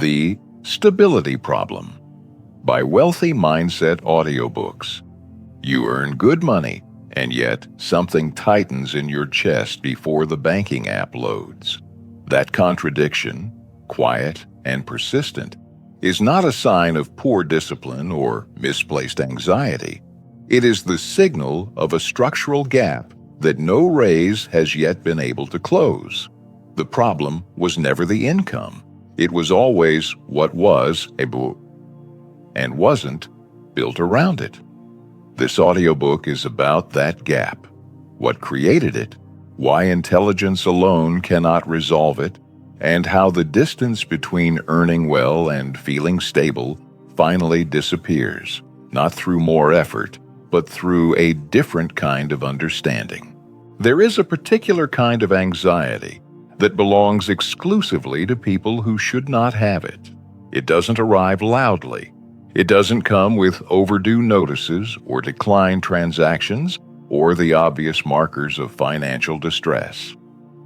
The Stability Problem by Wealthy Mindset Audiobooks. You earn good money, and yet something tightens in your chest before the banking app loads. That contradiction, quiet and persistent, is not a sign of poor discipline or misplaced anxiety. It is the signal of a structural gap that no raise has yet been able to close. The problem was never the income. It was always what was and wasn't built around it. This audiobook is about that gap, what created it, why intelligence alone cannot resolve it, and how the distance between earning well and feeling stable finally disappears, not through more effort, but through a different kind of understanding. There is a particular kind of anxiety that belongs exclusively to people who should not have it. It doesn't arrive loudly. It doesn't come with overdue notices or declined transactions or the obvious markers of financial distress.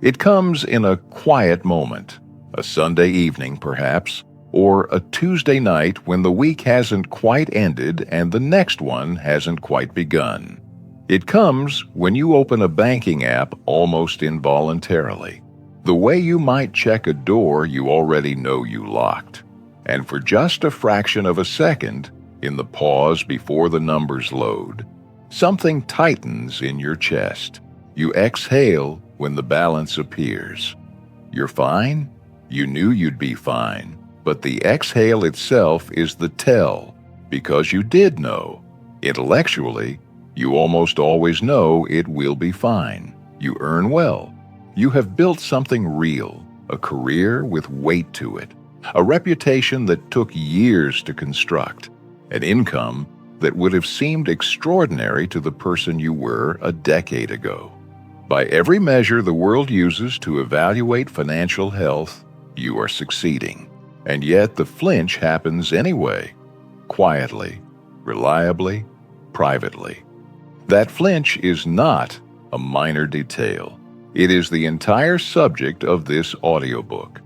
It comes in a quiet moment, a Sunday evening perhaps, or a Tuesday night when the week hasn't quite ended and the next one hasn't quite begun. It comes when you open a banking app almost involuntarily, the way you might check a door you already know you locked. And for just a fraction of a second, in the pause before the numbers load, something tightens in your chest. You exhale when the balance appears. You're fine? You knew you'd be fine. But the exhale itself is the tell, because you did know. Intellectually, you almost always know it will be fine. You earn well. You have built something real, a career with weight to it, a reputation that took years to construct, an income that would have seemed extraordinary to the person you were a decade ago. By every measure the world uses to evaluate financial health, you are succeeding. And yet the flinch happens anyway, quietly, reliably, privately. That flinch is not a minor detail. It is the entire subject of this audiobook.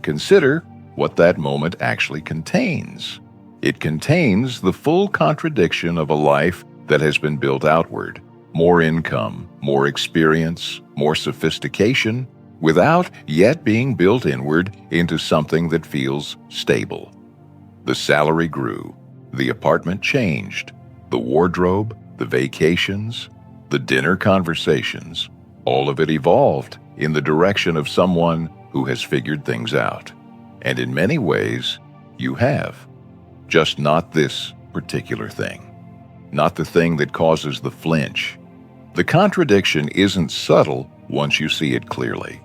Consider what that moment actually contains. It contains the full contradiction of a life that has been built outward. More income, more experience, more sophistication, without yet being built inward into something that feels stable. The salary grew, the apartment changed, the wardrobe, the vacations, the dinner conversations, all of it evolved in the direction of someone who has figured things out. And in many ways, you have. Just not this particular thing. Not the thing that causes the flinch. The contradiction isn't subtle once you see it clearly.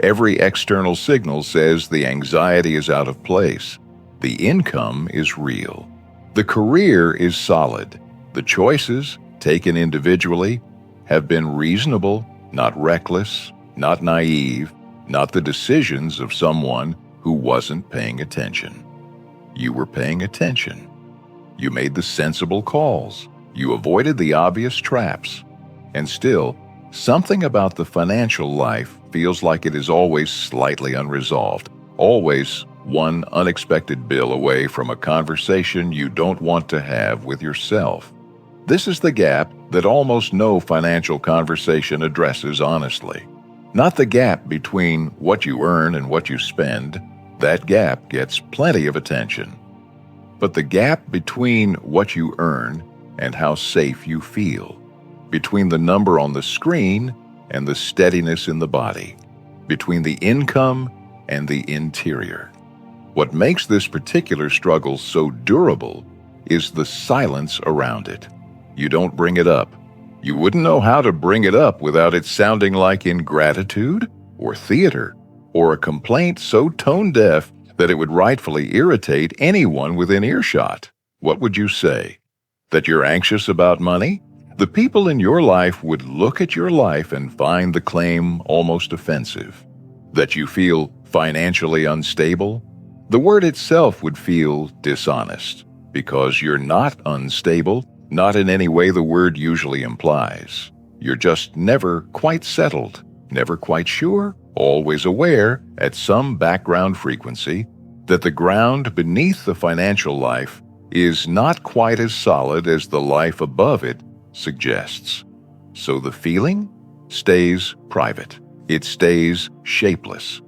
Every external signal says the anxiety is out of place. The income is real. The career is solid. The choices, taken individually, have been reasonable, not reckless, not naive, not the decisions of someone who wasn't paying attention. You were paying attention. You made the sensible calls. You avoided the obvious traps. And still, something about the financial life feels like it is always slightly unresolved, always one unexpected bill away from a conversation you don't want to have with yourself. This is the gap that almost no financial conversation addresses honestly. Not the gap between what you earn and what you spend. That gap gets plenty of attention. But the gap between what you earn and how safe you feel. Between the number on the screen and the steadiness in the body. Between the income and the interior. What makes this particular struggle so durable is the silence around it. You don't bring it up. You wouldn't know how to bring it up without it sounding like ingratitude or theater or a complaint so tone-deaf that it would rightfully irritate anyone within earshot. What would you say? That you're anxious about money? The people in your life would look at your life and find the claim almost offensive. That you feel financially unstable? The word itself would feel dishonest, because you're not unstable, not in any way the word usually implies. You're just never quite settled, never quite sure, always aware, at some background frequency, that the ground beneath the financial life is not quite as solid as the life above it suggests. So the feeling stays private. It stays shapeless.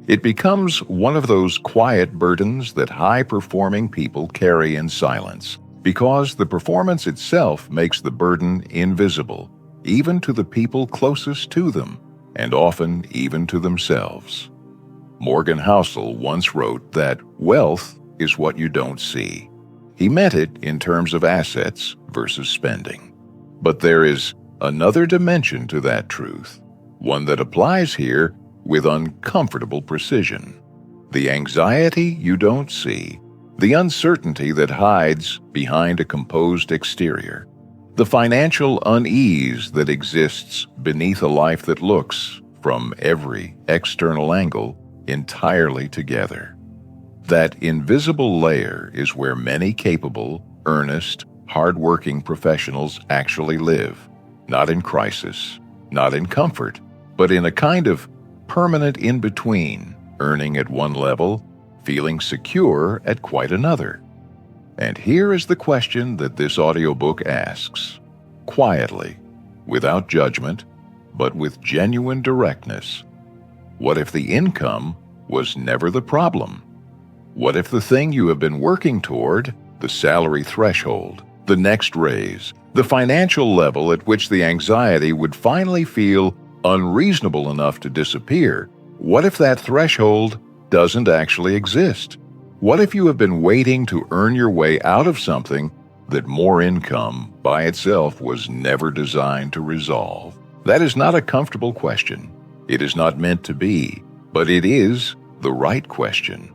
It becomes one of those quiet burdens that high-performing people carry in silence, because the performance itself makes the burden invisible, even to the people closest to them, and often even to themselves. Morgan Housel once wrote that wealth is what you don't see. He meant it in terms of assets versus spending. But there is another dimension to that truth, one that applies here with uncomfortable precision. The anxiety you don't see, the uncertainty that hides behind a composed exterior, the financial unease that exists beneath a life that looks, from every external angle, entirely together. That invisible layer is where many capable, earnest, hard-working professionals actually live, not in crisis, not in comfort, but in a kind of permanent in-between, earning at one level, feeling secure at quite another. And here is the question that this audiobook asks, quietly, without judgment, but with genuine directness. What if the income was never the problem? What if the thing you have been working toward, the salary threshold, the next raise, the financial level at which the anxiety would finally feel unreasonable enough to disappear, what if that threshold doesn't actually exist? What if you have been waiting to earn your way out of something that more income by itself was never designed to resolve? That is not a comfortable question. It is not meant to be, but it is the right question.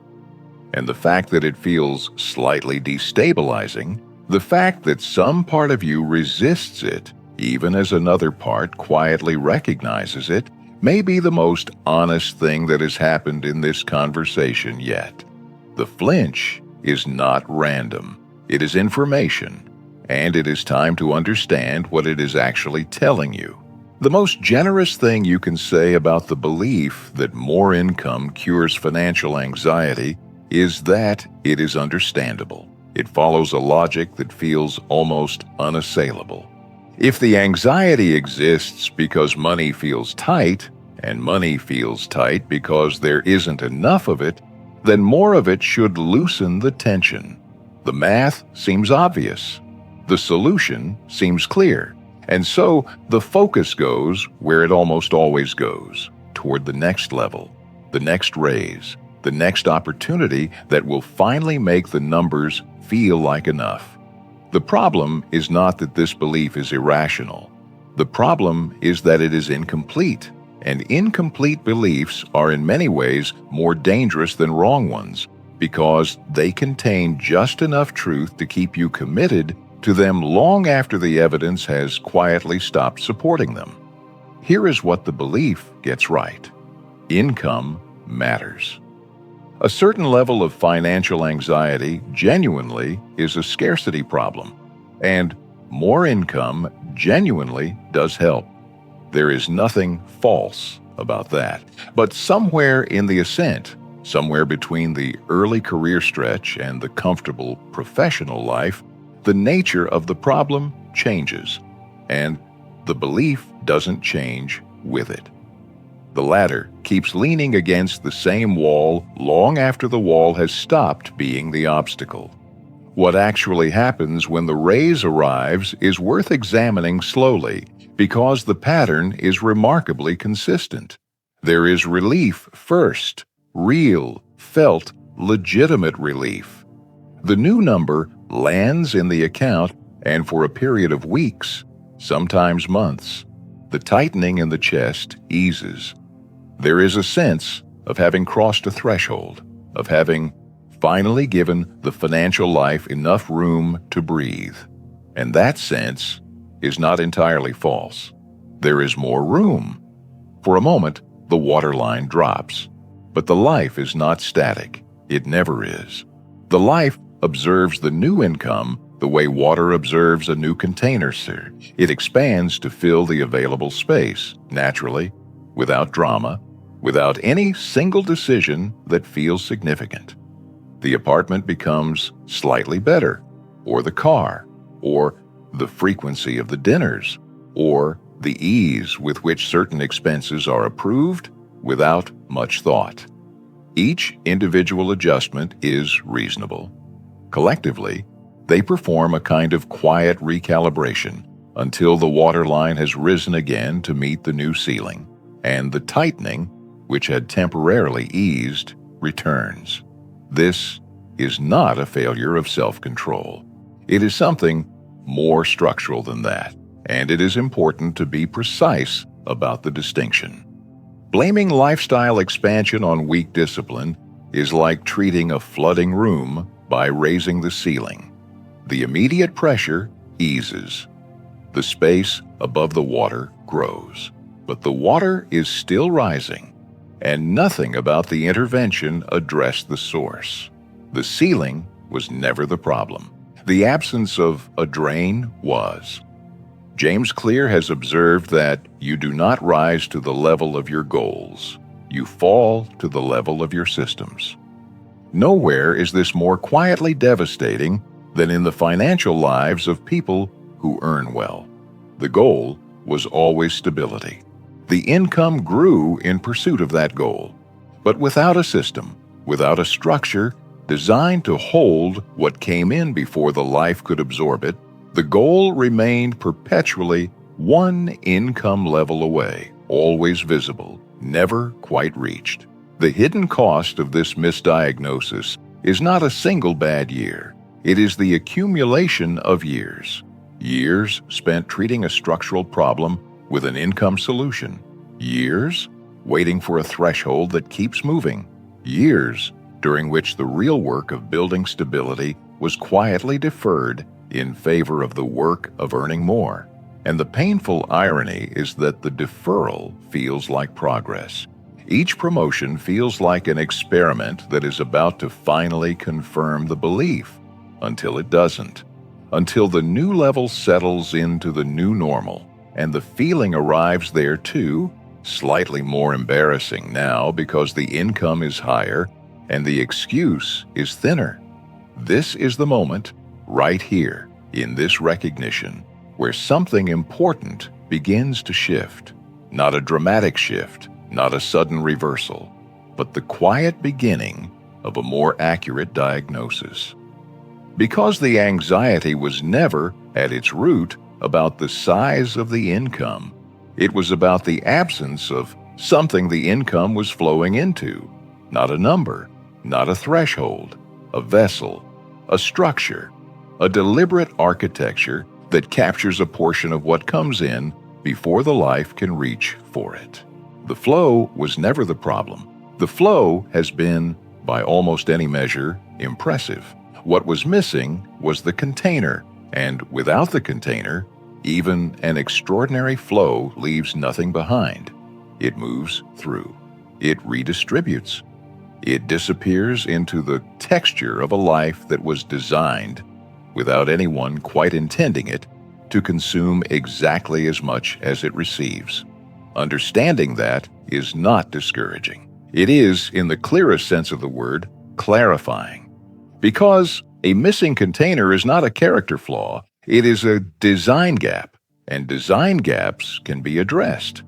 And the fact that it feels slightly destabilizing, the fact that some part of you resists it, even as another part quietly recognizes it, may be the most honest thing that has happened in this conversation yet. The flinch is not random. It is information, and it is time to understand what it is actually telling you. The most generous thing you can say about the belief that more income cures financial anxiety is that it is understandable. It follows a logic that feels almost unassailable. If the anxiety exists because money feels tight, and money feels tight because there isn't enough of it, then more of it should loosen the tension. The math seems obvious. The solution seems clear. And so the focus goes where it almost always goes, toward the next level, the next raise, the next opportunity that will finally make the numbers feel like enough. The problem is not that this belief is irrational. The problem is that it is incomplete, and incomplete beliefs are in many ways more dangerous than wrong ones because they contain just enough truth to keep you committed to them long after the evidence has quietly stopped supporting them. Here is what the belief gets right. Income matters. A certain level of financial anxiety genuinely is a scarcity problem, and more income genuinely does help. There is nothing false about that. But somewhere in the ascent, somewhere between the early career stretch and the comfortable professional life, the nature of the problem changes, and the belief doesn't change with it. The latter keeps leaning against the same wall long after the wall has stopped being the obstacle. What actually happens when the raise arrives is worth examining slowly because the pattern is remarkably consistent. There is relief first, real, felt, legitimate relief. The new number lands in the account, and for a period of weeks, sometimes months, the tightening in the chest eases. There is a sense of having crossed a threshold, of having finally given the financial life enough room to breathe. And that sense is not entirely false. There is more room. For a moment, the waterline drops. But the life is not static. It never is. The life observes the new income the way water observes a new container, sir. It expands to fill the available space, naturally, without drama, without any single decision that feels significant. The apartment becomes slightly better, or the car, or the frequency of the dinners, or the ease with which certain expenses are approved without much thought. Each individual adjustment is reasonable. Collectively, they perform a kind of quiet recalibration until the waterline has risen again to meet the new ceiling, and the tightening, which had temporarily eased, returns. This is not a failure of self-control. It is something more structural than that, and it is important to be precise about the distinction. Blaming lifestyle expansion on weak discipline is like treating a flooding room by raising the ceiling. The immediate pressure eases. The space above the water grows, but the water is still rising, and nothing about the intervention addressed the source. The ceiling was never the problem. The absence of a drain was. James Clear has observed that you do not rise to the level of your goals. You fall to the level of your systems. Nowhere is this more quietly devastating than in the financial lives of people who earn well. The goal was always stability. The income grew in pursuit of that goal, but without a system, without a structure designed to hold what came in before the life could absorb it, the goal remained perpetually one income level away, always visible, never quite reached. The hidden cost of this misdiagnosis is not a single bad year. It is the accumulation of years. Years spent treating a structural problem with an income solution. Years waiting for a threshold that keeps moving. Years during which the real work of building stability was quietly deferred in favor of the work of earning more. And the painful irony is that the deferral feels like progress. Each promotion feels like an experiment that is about to finally confirm the belief, until it doesn't. Until the new level settles into the new normal, and the feeling arrives there too, slightly more embarrassing now because the income is higher and the excuse is thinner. This is the moment, right here, in this recognition, where something important begins to shift. Not a dramatic shift, not a sudden reversal, but the quiet beginning of a more accurate diagnosis. Because the anxiety was never, at its root, about the size of the income, it was about the absence of something the income was flowing into. Not a number, not a threshold, a vessel, a structure, a deliberate architecture that captures a portion of what comes in before the life can reach for it. The flow was never the problem. The flow has been, by almost any measure, impressive. What was missing was the container, and without the container, even an extraordinary flow leaves nothing behind. It moves through. It redistributes. It disappears into the texture of a life that was designed, without anyone quite intending it, to consume exactly as much as it receives. Understanding that is not discouraging. It is, in the clearest sense of the word, clarifying. Because a missing container is not a character flaw, it is a design gap, and design gaps can be addressed.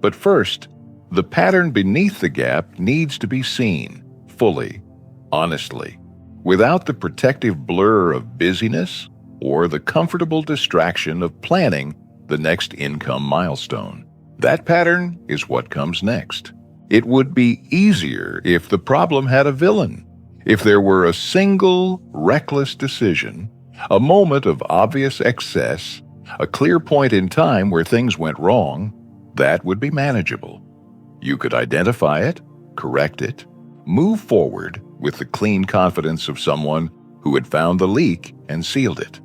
But first, the pattern beneath the gap needs to be seen, fully, honestly, without the protective blur of busyness or the comfortable distraction of planning the next income milestone. That pattern is what comes next. It would be easier if the problem had a villain, if there were a single reckless decision, a moment of obvious excess, a clear point in time where things went wrong. That would be manageable. You could identify it, correct it, move forward with the clean confidence of someone who had found the leak and sealed it.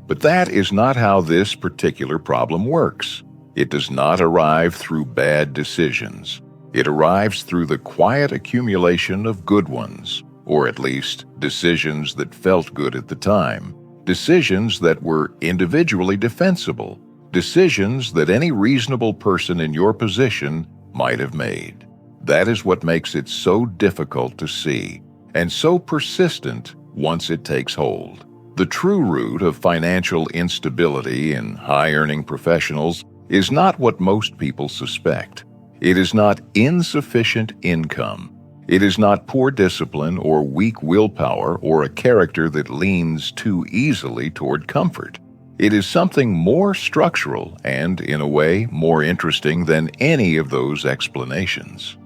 But that is not how this particular problem works. It does not arrive through bad decisions. It arrives through the quiet accumulation of good ones, or at least decisions that felt good at the time, decisions that were individually defensible, decisions that any reasonable person in your position might have made. That is what makes it so difficult to see, and so persistent once it takes hold. The true root of financial instability in high-earning professionals is not what most people suspect. It is not insufficient income. It is not poor discipline or weak willpower or a character that leans too easily toward comfort. It is something more structural and, in a way, more interesting than any of those explanations.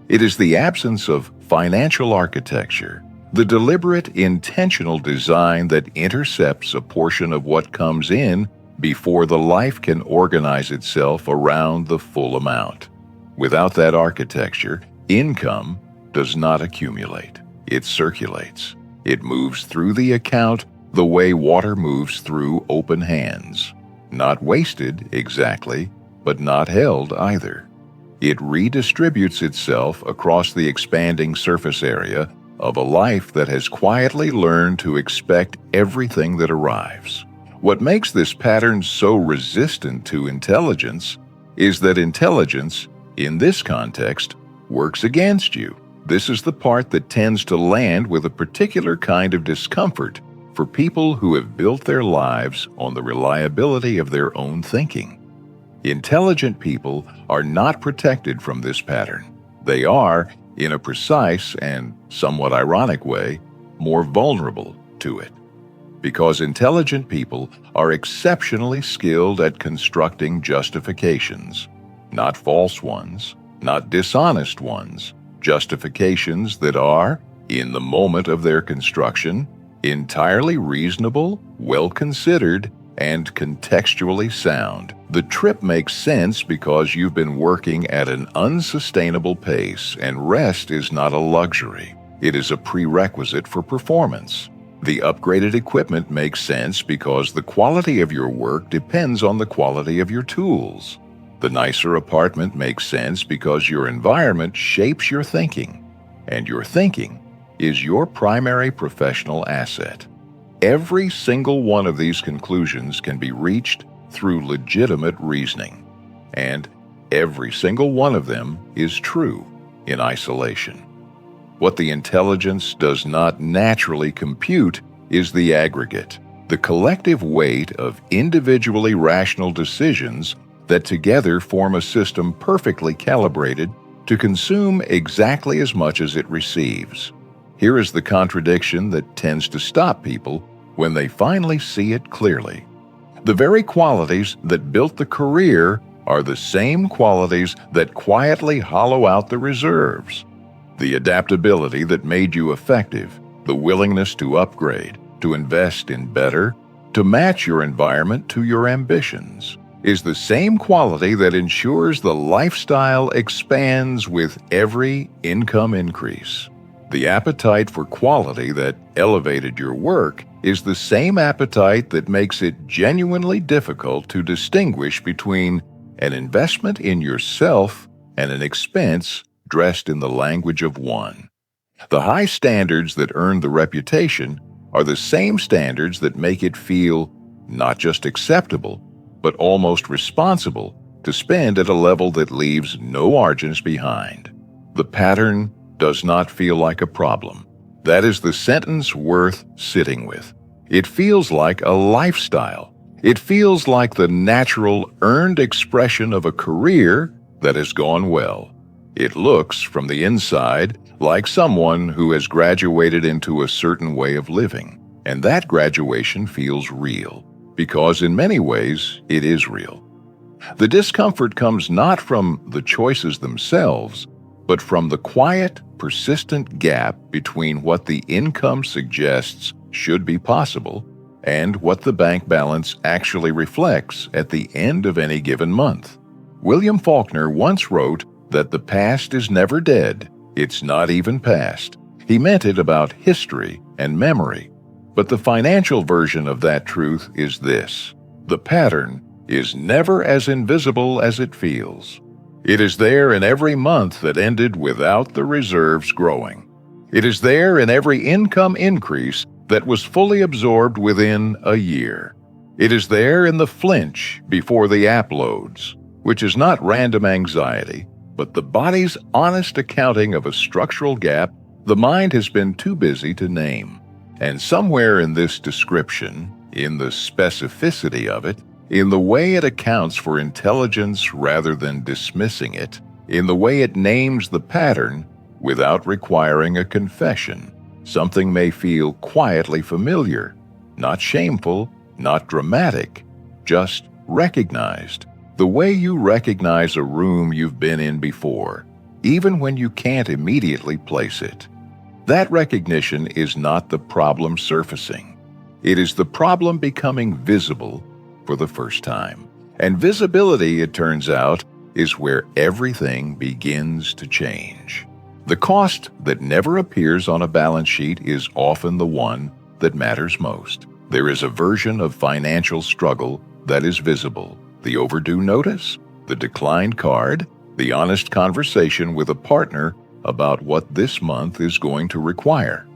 It is the absence of financial architecture, the deliberate, intentional design that intercepts a portion of what comes in before the life can organize itself around the full amount. Without that architecture, income does not accumulate. It circulates. It moves through the account the way water moves through open hands. Not wasted, exactly, but not held either. It redistributes itself across the expanding surface area of a life that has quietly learned to expect everything that arrives. What makes this pattern so resistant to intelligence is that intelligence, in this context, works against you. This is the part that tends to land with a particular kind of discomfort for people who have built their lives on the reliability of their own thinking. Intelligent people are not protected from this pattern. They are, in a precise and somewhat ironic way, more vulnerable to it. Because intelligent people are exceptionally skilled at constructing justifications, not false ones, not dishonest ones, justifications that are, in the moment of their construction, entirely reasonable, well-considered, and contextually sound. The trip makes sense because you've been working at an unsustainable pace, and rest is not a luxury. It is a prerequisite for performance. The upgraded equipment makes sense because the quality of your work depends on the quality of your tools. The nicer apartment makes sense because your environment shapes your thinking, and your thinking is your primary professional asset. Every single one of these conclusions can be reached through legitimate reasoning, and every single one of them is true in isolation. What the intelligence does not naturally compute is the aggregate, the collective weight of individually rational decisions that together form a system perfectly calibrated to consume exactly as much as it receives. Here is the contradiction that tends to stop people when they finally see it clearly. The very qualities that built the career are the same qualities that quietly hollow out the reserves. The adaptability that made you effective, the willingness to upgrade, to invest in better, to match your environment to your ambitions, is the same quality that ensures the lifestyle expands with every income increase. The appetite for quality that elevated your work is the same appetite that makes it genuinely difficult to distinguish between an investment in yourself and an expense dressed in the language of one. The high standards that earn the reputation are the same standards that make it feel not just acceptable, but almost responsible to spend at a level that leaves no margins behind. The pattern does not feel like a problem. That is the sentence worth sitting with. It feels like a lifestyle. It feels like the natural, earned expression of a career that has gone well. It looks, from the inside, like someone who has graduated into a certain way of living, and that graduation feels real, because in many ways it is real. The discomfort comes not from the choices themselves, but from the quiet, persistent gap between what the income suggests should be possible and what the bank balance actually reflects at the end of any given month. William Faulkner once wrote that the past is never dead, it's not even past. He meant it about history and memory. But the financial version of that truth is this: the pattern is never as invisible as it feels. It is there in every month that ended without the reserves growing. It is there in every income increase that was fully absorbed within a year. It is there in the flinch before the app loads, which is not random anxiety, but the body's honest accounting of a structural gap The mind has been too busy to name. And somewhere in this description, in the specificity of it, in the way it accounts for intelligence rather than dismissing it, in the way it names the pattern without requiring a confession, something may feel quietly familiar, not shameful, not dramatic, just recognized. The way you recognize a room you've been in before, even when you can't immediately place it. That recognition is not the problem surfacing. It is the problem becoming visible for the first time. And visibility, it turns out, is where everything begins to change. The cost that never appears on a balance sheet is often the one that matters most. There is a version of financial struggle that is visible. The overdue notice, the declined card, the honest conversation with a partner about what this month is going to require.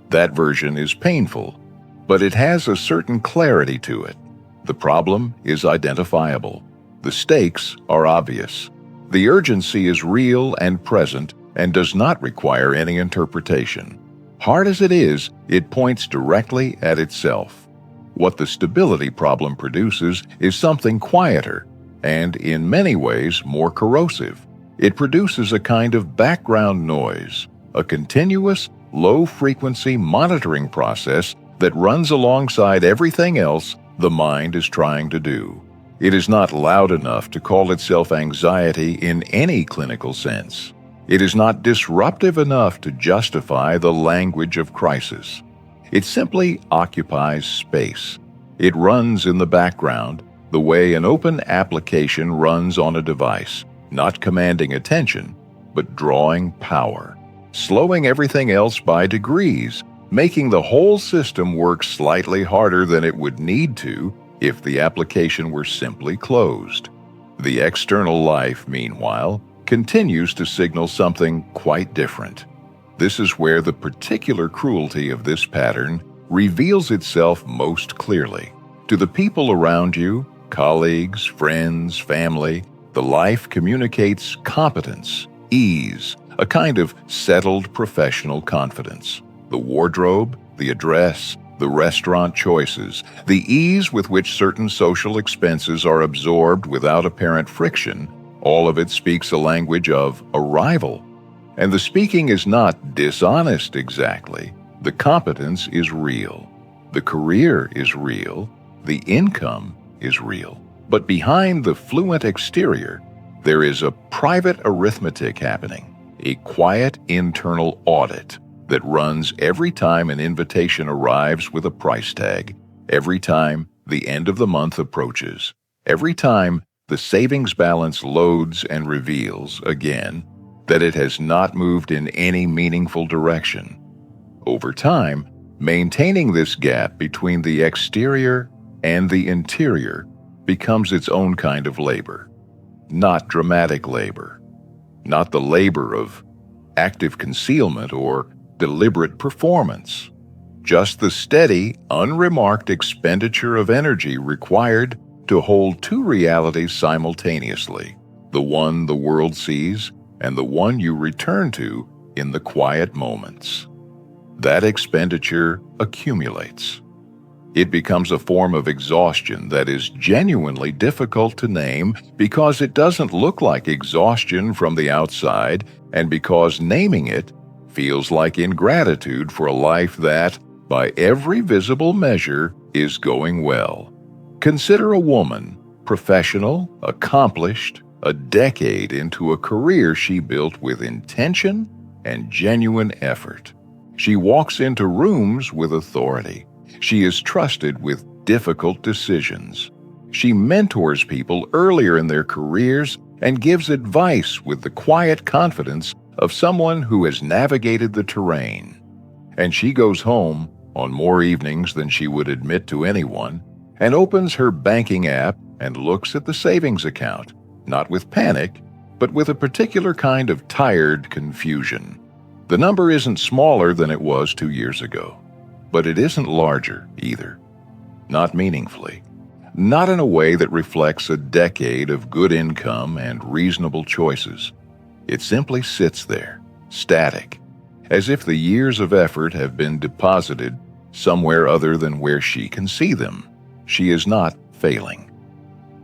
That version is painful, but it has a certain clarity to it. The problem is identifiable. The stakes are obvious. The urgency is real and present and does not require any interpretation. Hard as it is, it points directly at itself. What the stability problem produces is something quieter and, in many ways, more corrosive. It produces a kind of background noise, a continuous, low-frequency monitoring process that runs alongside everything else the mind is trying to do. It is not loud enough to call itself anxiety in any clinical sense. It is not disruptive enough to justify the language of crisis. It simply occupies space. It runs in the background, the way an open application runs on a device, not commanding attention, but drawing power, slowing everything else by degrees, making the whole system work slightly harder than it would need to if the application were simply closed. The external life, meanwhile, continues to signal something quite different. This is where the particular cruelty of this pattern reveals itself most clearly. To the people around you, colleagues, friends, family, the life communicates competence, ease, a kind of settled professional confidence. The wardrobe, the address, the restaurant choices, the ease with which certain social expenses are absorbed without apparent friction, all of it speaks a language of arrival. And the speaking is not dishonest exactly. The competence is real. The career is real. The income is real. But behind the fluent exterior, there is a private arithmetic happening, a quiet internal audit that runs every time an invitation arrives with a price tag, every time the end of the month approaches, every time the savings balance loads and reveals, again, that it has not moved in any meaningful direction. Over time, maintaining this gap between the exterior and the interior becomes its own kind of labor. Not dramatic labor, not the labor of active concealment or deliberate performance, just the steady, unremarked expenditure of energy required to hold two realities simultaneously, the one the world sees and the one you return to in the quiet moments. That expenditure accumulates. It becomes a form of exhaustion that is genuinely difficult to name because it doesn't look like exhaustion from the outside and because naming it feels like ingratitude for a life that, by every visible measure, is going well. Consider a woman, professional, accomplished, a decade into a career she built with intention and genuine effort. She walks into rooms with authority. She is trusted with difficult decisions. She mentors people earlier in their careers and gives advice with the quiet confidence of someone who has navigated the terrain. And she goes home on more evenings than she would admit to anyone and opens her banking app and looks at the savings account, not with panic, but with a particular kind of tired confusion. The number isn't smaller than it was 2 years ago, but it isn't larger either. Not meaningfully. Not in a way that reflects a decade of good income and reasonable choices. It simply sits there, static. as if the years of effort have been deposited somewhere other than where she can see them. She is not failing.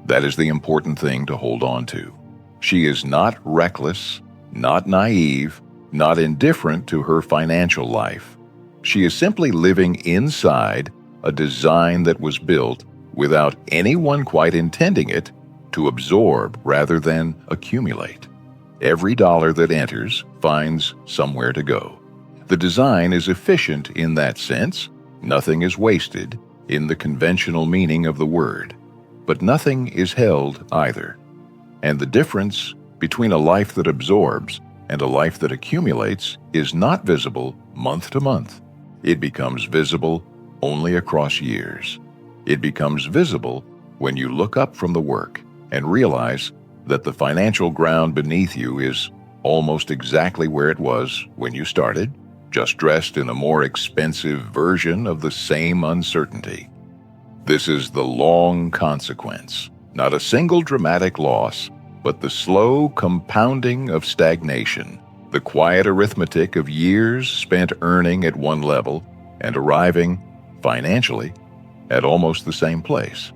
That is the important thing to hold on to. She is not reckless, not naive, not indifferent to her financial life. She is simply living inside a design that was built without anyone quite intending it to absorb rather than accumulate. Every dollar that enters finds somewhere to go. The design is efficient in that sense. Nothing is wasted in the conventional meaning of the word, but nothing is held either. And the difference between a life that absorbs and a life that accumulates is not visible month to month. It becomes visible only across years. It becomes visible when you look up from the work and realize that the financial ground beneath you is almost exactly where it was when you started, just dressed in a more expensive version of the same uncertainty. This is the long consequence, not a single dramatic loss, but the slow compounding of stagnation, the quiet arithmetic of years spent earning at one level and arriving, financially, at almost the same place.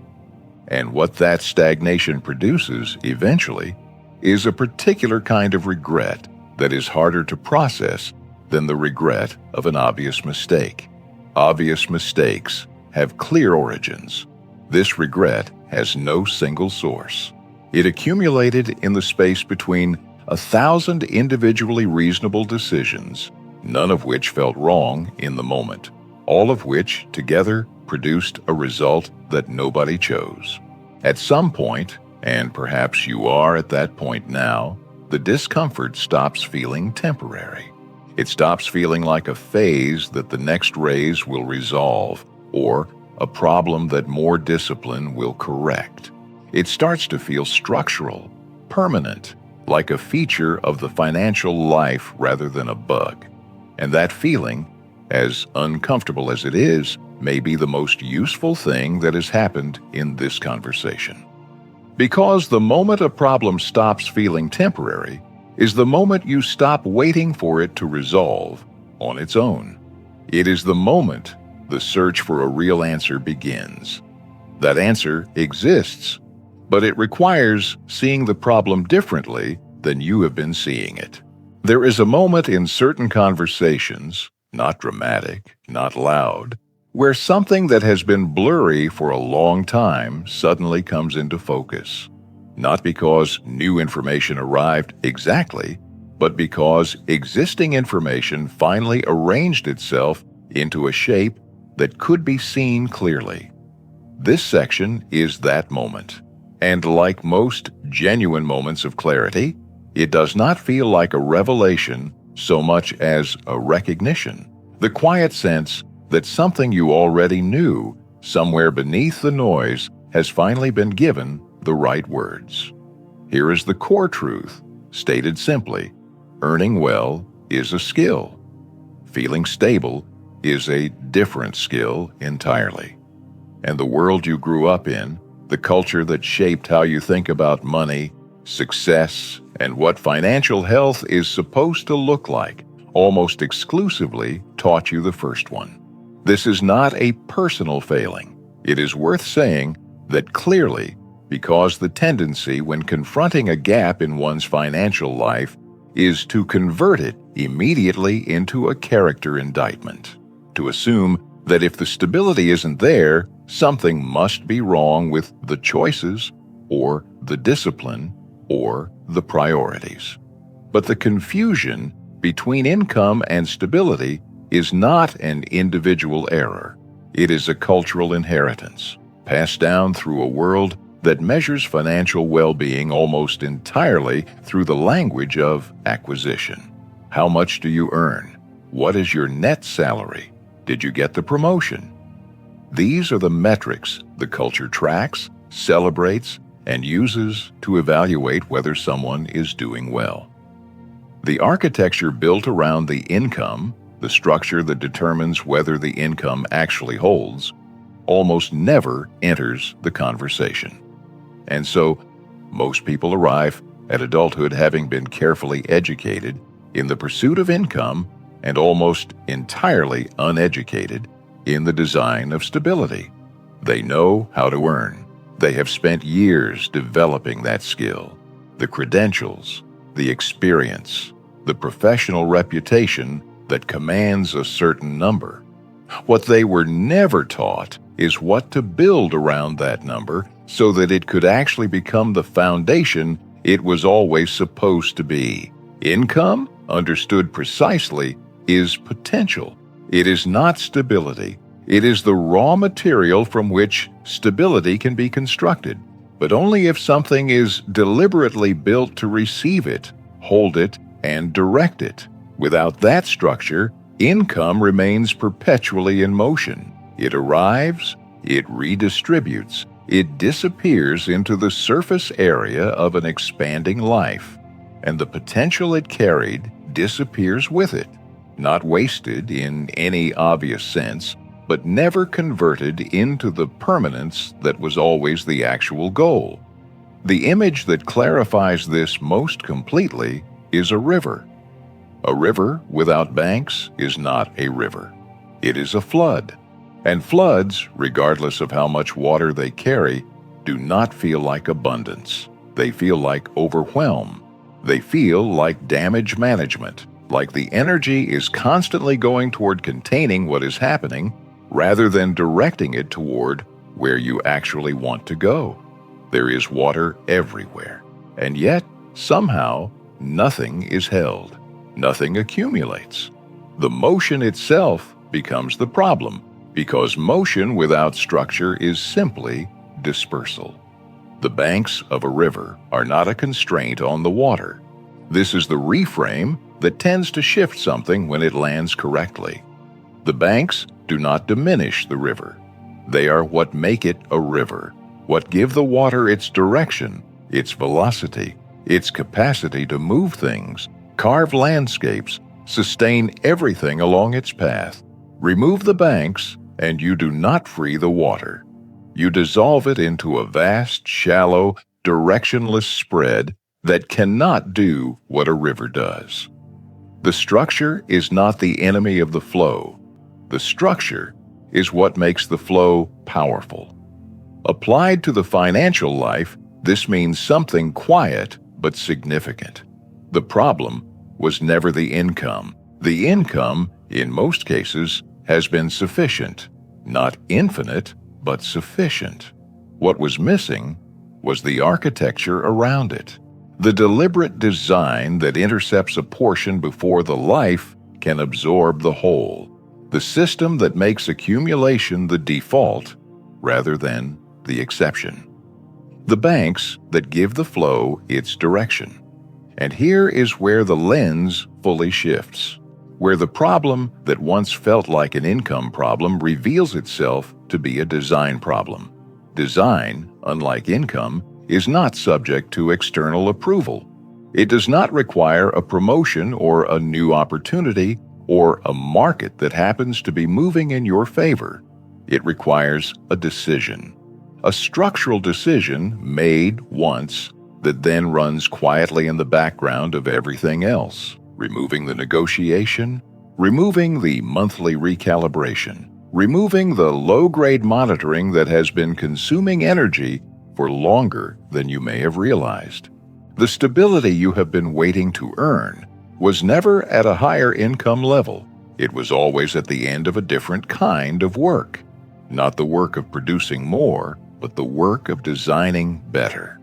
And what that stagnation produces, eventually, is a particular kind of regret that is harder to process than the regret of an obvious mistake. Obvious mistakes have clear origins. This regret has no single source. It accumulated in the space between 1,000 individually reasonable decisions, none of which felt wrong in the moment, all of which together produced a result that nobody chose. At some point, and perhaps you are at that point now, the discomfort stops feeling temporary. It stops feeling like a phase that the next raise will resolve, or a problem that more discipline will correct. It starts to feel structural, permanent, like a feature of the financial life rather than a bug. And that feeling, as uncomfortable as it is, may be the most useful thing that has happened in this conversation. Because the moment a problem stops feeling temporary is the moment you stop waiting for it to resolve on its own. It is the moment the search for a real answer begins. That answer exists, but it requires seeing the problem differently than you have been seeing it. There is a moment in certain conversations, not dramatic, not loud, where something that has been blurry for a long time suddenly comes into focus. Not because new information arrived exactly, but because existing information finally arranged itself into a shape that could be seen clearly. This section is that moment. And like most genuine moments of clarity, it does not feel like a revelation so much as a recognition. The quiet sense that something you already knew, somewhere beneath the noise, has finally been given the right words. Here is the core truth, stated simply: earning well is a skill. Feeling stable is a different skill entirely. And the world you grew up in, the culture that shaped how you think about money, success, and what financial health is supposed to look like, almost exclusively taught you the first one. This is not a personal failing. It is worth saying that clearly, because the tendency when confronting a gap in one's financial life is to convert it immediately into a character indictment, to assume that if the stability isn't there, something must be wrong with the choices, or the discipline, or the priorities. But the confusion between income and stability is not an individual error. It is a cultural inheritance, passed down through a world that measures financial well-being almost entirely through the language of acquisition. How much do you earn? What is your net salary? Did you get the promotion? These are the metrics the culture tracks, celebrates, and uses to evaluate whether someone is doing well. The architecture built around the income, the structure that determines whether the income actually holds, almost never enters the conversation. And so, most people arrive at adulthood having been carefully educated in the pursuit of income and almost entirely uneducated in the design of stability. They know how to earn. They have spent years developing that skill, the credentials, the experience, the professional reputation that commands a certain number. What they were never taught is what to build around that number so that it could actually become the foundation it was always supposed to be. Income, understood precisely, is potential. It is not stability. It is the raw material from which stability can be constructed, but only if something is deliberately built to receive it, hold it, and direct it. Without that structure, income remains perpetually in motion. It arrives, it redistributes, it disappears into the surface area of an expanding life, and the potential it carried disappears with it, not wasted in any obvious sense, but never converted into the permanence that was always the actual goal. The image that clarifies this most completely is a river. A river without banks is not a river. It is a flood. And floods, regardless of how much water they carry, do not feel like abundance. They feel like overwhelm. They feel like damage management, like the energy is constantly going toward containing what is happening rather than directing it toward where you actually want to go. There is water everywhere, and yet, somehow, nothing is held. Nothing accumulates. The motion itself becomes the problem, because motion without structure is simply dispersal. The banks of a river are not a constraint on the water. This is the reframe that tends to shift something when it lands correctly. The banks do not diminish the river. They are what make it a river, what give the water its direction, its velocity, its capacity to move things, carve landscapes, sustain everything along its path. Remove the banks, and you do not free the water. You dissolve it into a vast, shallow, directionless spread that cannot do what a river does. The structure is not the enemy of the flow. The structure is what makes the flow powerful. Applied to the financial life, this means something quiet but significant. The problem was never the income. The income, in most cases, has been sufficient. Not infinite, but sufficient. What was missing was the architecture around it. The deliberate design that intercepts a portion before the life can absorb the whole. The system that makes accumulation the default rather than the exception. The banks that give the flow its direction. And here is where the lens fully shifts, where the problem that once felt like an income problem reveals itself to be a design problem. Design, unlike income, is not subject to external approval. It does not require a promotion or a new opportunity or a market that happens to be moving in your favor. It requires a decision, a structural decision made once that then runs quietly in the background of everything else, removing the negotiation, removing the monthly recalibration, removing the low-grade monitoring that has been consuming energy for longer than you may have realized. The stability you have been waiting to earn was never at a higher income level. It was always at the end of a different kind of work. Not the work of producing more, but the work of designing better.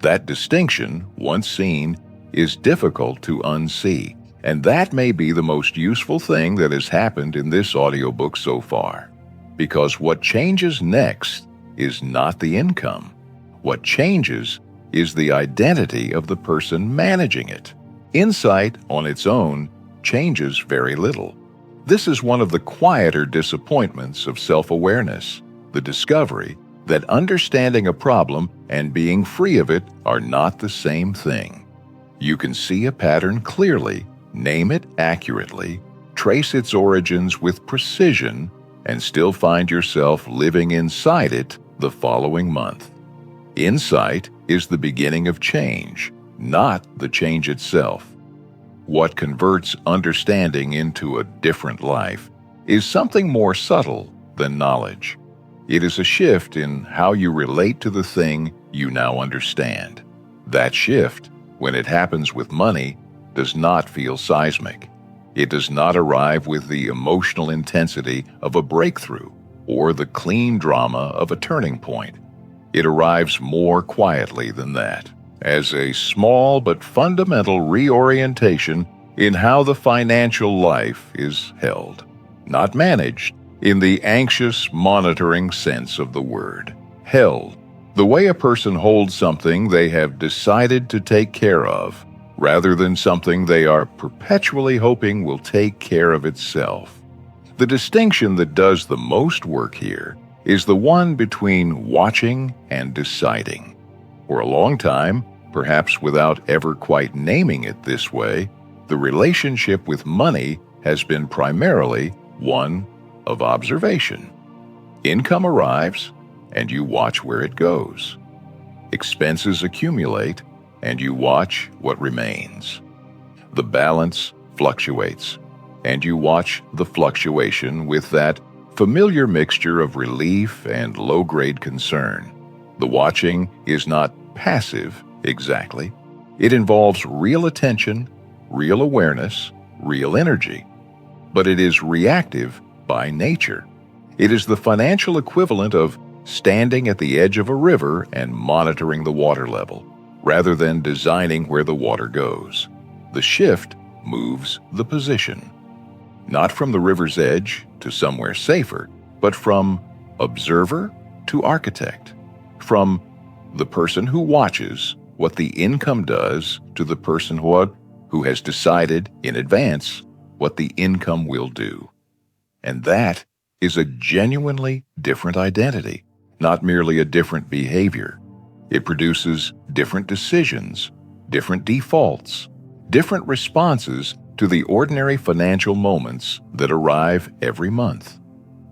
That distinction, once seen, is difficult to unsee, and that may be the most useful thing that has happened in this audiobook so far. Because what changes next is not the income. What changes is the identity of the person managing it. Insight on its own changes very little. This is one of the quieter disappointments of self-awareness, the discovery that understanding a problem and being free of it are not the same thing. You can see a pattern clearly, name it accurately, trace its origins with precision, and still find yourself living inside it the following month. Insight is the beginning of change, not the change itself. What converts understanding into a different life is something more subtle than knowledge. It is a shift in how you relate to the thing you now understand. That shift, when it happens with money, does not feel seismic. It does not arrive with the emotional intensity of a breakthrough or the clean drama of a turning point. It arrives more quietly than that, as a small but fundamental reorientation in how the financial life is held, not managed in the anxious monitoring sense of the word. Held, the way a person holds something they have decided to take care of, rather than something they are perpetually hoping will take care of itself. The distinction that does the most work here is the one between watching and deciding. For a long time, perhaps without ever quite naming it this way, the relationship with money has been primarily one of observation. Income arrives, and you watch where it goes. Expenses accumulate, and you watch what remains. The balance fluctuates, and you watch the fluctuation with that familiar mixture of relief and low-grade concern. The watching is not passive exactly. It involves real attention, real awareness, real energy. But it is reactive by nature. It is the financial equivalent of standing at the edge of a river and monitoring the water level, rather than designing where the water goes. The shift moves the position, not from the river's edge to somewhere safer, but from observer to architect, from the person who watches what the income does to the person who has decided in advance what the income will do. And that is a genuinely different identity, not merely a different behavior. It produces different decisions, different defaults, different responses to the ordinary financial moments that arrive every month.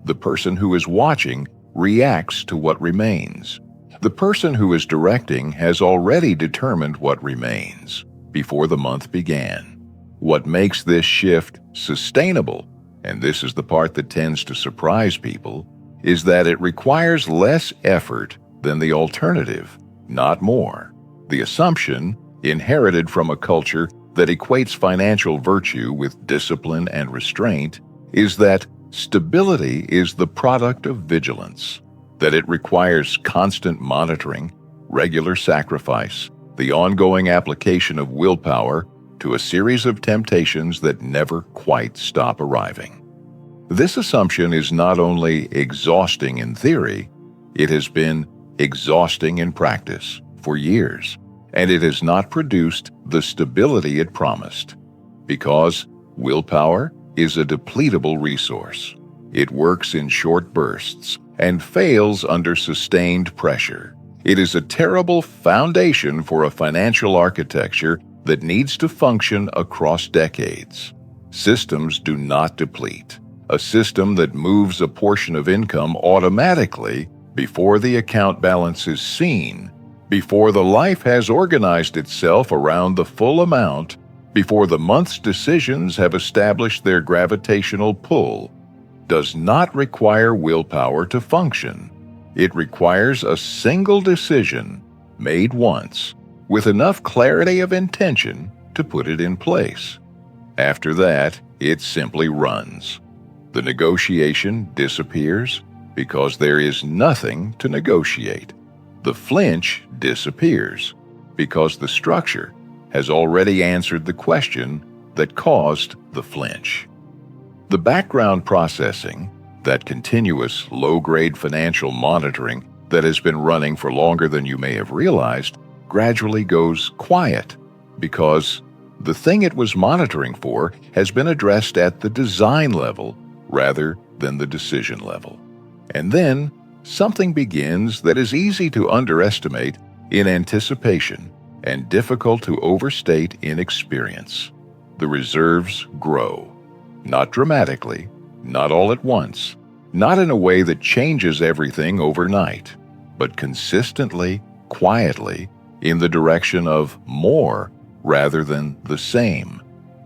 The person who is watching reacts to what remains. The person who is directing has already determined what remains before the month began. What makes this shift sustainable, and this is the part that tends to surprise people, is that it requires less effort than the alternative, not more. The assumption, inherited from a culture that equates financial virtue with discipline and restraint, is that stability is the product of vigilance, that it requires constant monitoring, regular sacrifice, the ongoing application of willpower to a series of temptations that never quite stop arriving. This assumption is not only exhausting in theory, it has been exhausting in practice for years, and it has not produced the stability it promised. Because willpower is a depletable resource. It works in short bursts and fails under sustained pressure. It is a terrible foundation for a financial architecture that needs to function across decades. Systems do not deplete. A system that moves a portion of income automatically before the account balance is seen, before the life has organized itself around the full amount, before the month's decisions have established their gravitational pull, does not require willpower to function. It requires a single decision made once, with enough clarity of intention to put it in place. After that, it simply runs. The negotiation disappears because there is nothing to negotiate. The flinch disappears because the structure has already answered the question that caused the flinch. The background processing, that continuous low-grade financial monitoring that has been running for longer than you may have realized, gradually goes quiet because the thing it was monitoring for has been addressed at the design level rather than the decision level. And then something begins that is easy to underestimate in anticipation and difficult to overstate in experience. The reserves grow, not dramatically, not all at once, not in a way that changes everything overnight, but consistently, quietly, in the direction of more rather than the same.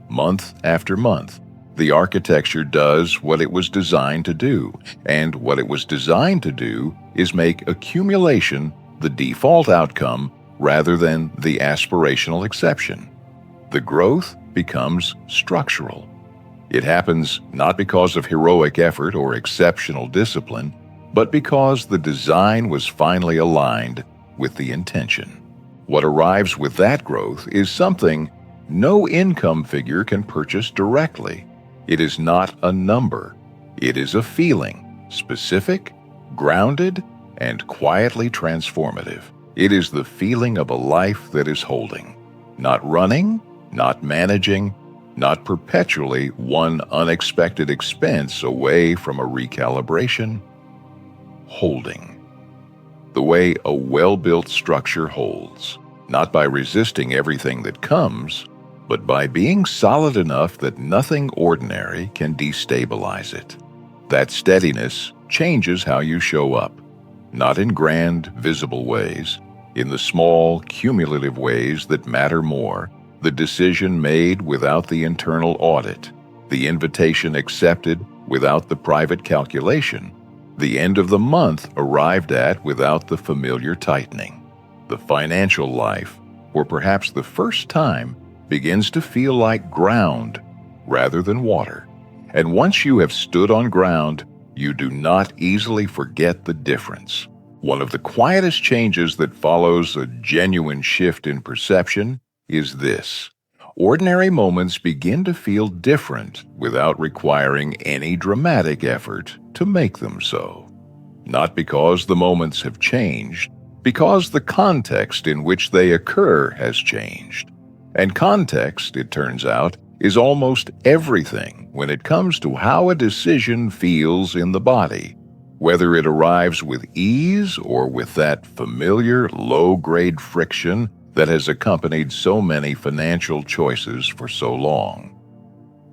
month after month, the architecture does what it was designed to do, and what it was designed to do is make accumulation the default outcome rather than the aspirational exception. The growth becomes structural. It happens not because of heroic effort or exceptional discipline, but because the design was finally aligned with the intention. What arrives with that growth is something no income figure can purchase directly. It is not a number. It is a feeling, specific, grounded, and quietly transformative. It is the feeling of a life that is holding, not running, not managing, not perpetually one unexpected expense away from a recalibration. Holding. The way a well-built structure holds, not by resisting everything that comes, but by being solid enough that nothing ordinary can destabilize it. That steadiness changes how you show up, not in grand, visible ways, in the small, cumulative ways that matter more, the decision made without the internal audit, the invitation accepted without the private calculation, the end of the month arrived at without the familiar tightening. The financial life, for perhaps the first time, begins to feel like ground rather than water. And once you have stood on ground, you do not easily forget the difference. One of the quietest changes that follows a genuine shift in perception is this. Ordinary moments begin to feel different without requiring any dramatic effort to make them so. Not because the moments have changed, because the context in which they occur has changed. And context, it turns out, is almost everything when it comes to how a decision feels in the body, whether it arrives with ease or with that familiar low-grade friction that has accompanied so many financial choices for so long.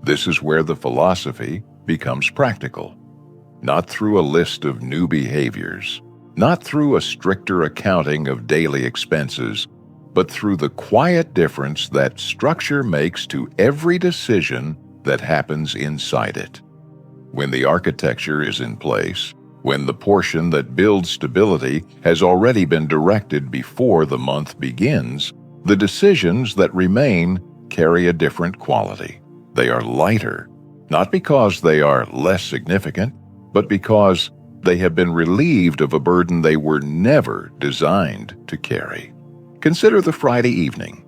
This is where the philosophy becomes practical, not through a list of new behaviors, not through a stricter accounting of daily expenses, but through the quiet difference that structure makes to every decision that happens inside it. When the architecture is in place, when the portion that builds stability has already been directed before the month begins, the decisions that remain carry a different quality. They are lighter, not because they are less significant, but because they have been relieved of a burden they were never designed to carry. Consider the Friday evening,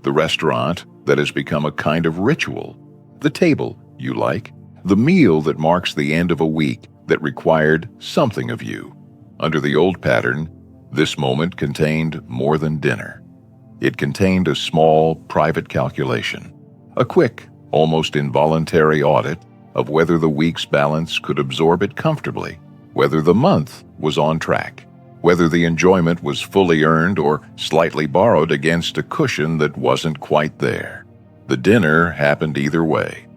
the restaurant that has become a kind of ritual, the table you like, the meal that marks the end of a week that required something of you. Under the old pattern, this moment contained more than dinner. It contained a small, private calculation, a quick, almost involuntary audit of whether the week's balance could absorb it comfortably, whether the month was on track, whether the enjoyment was fully earned or slightly borrowed against a cushion that wasn't quite there. The dinner happened either way,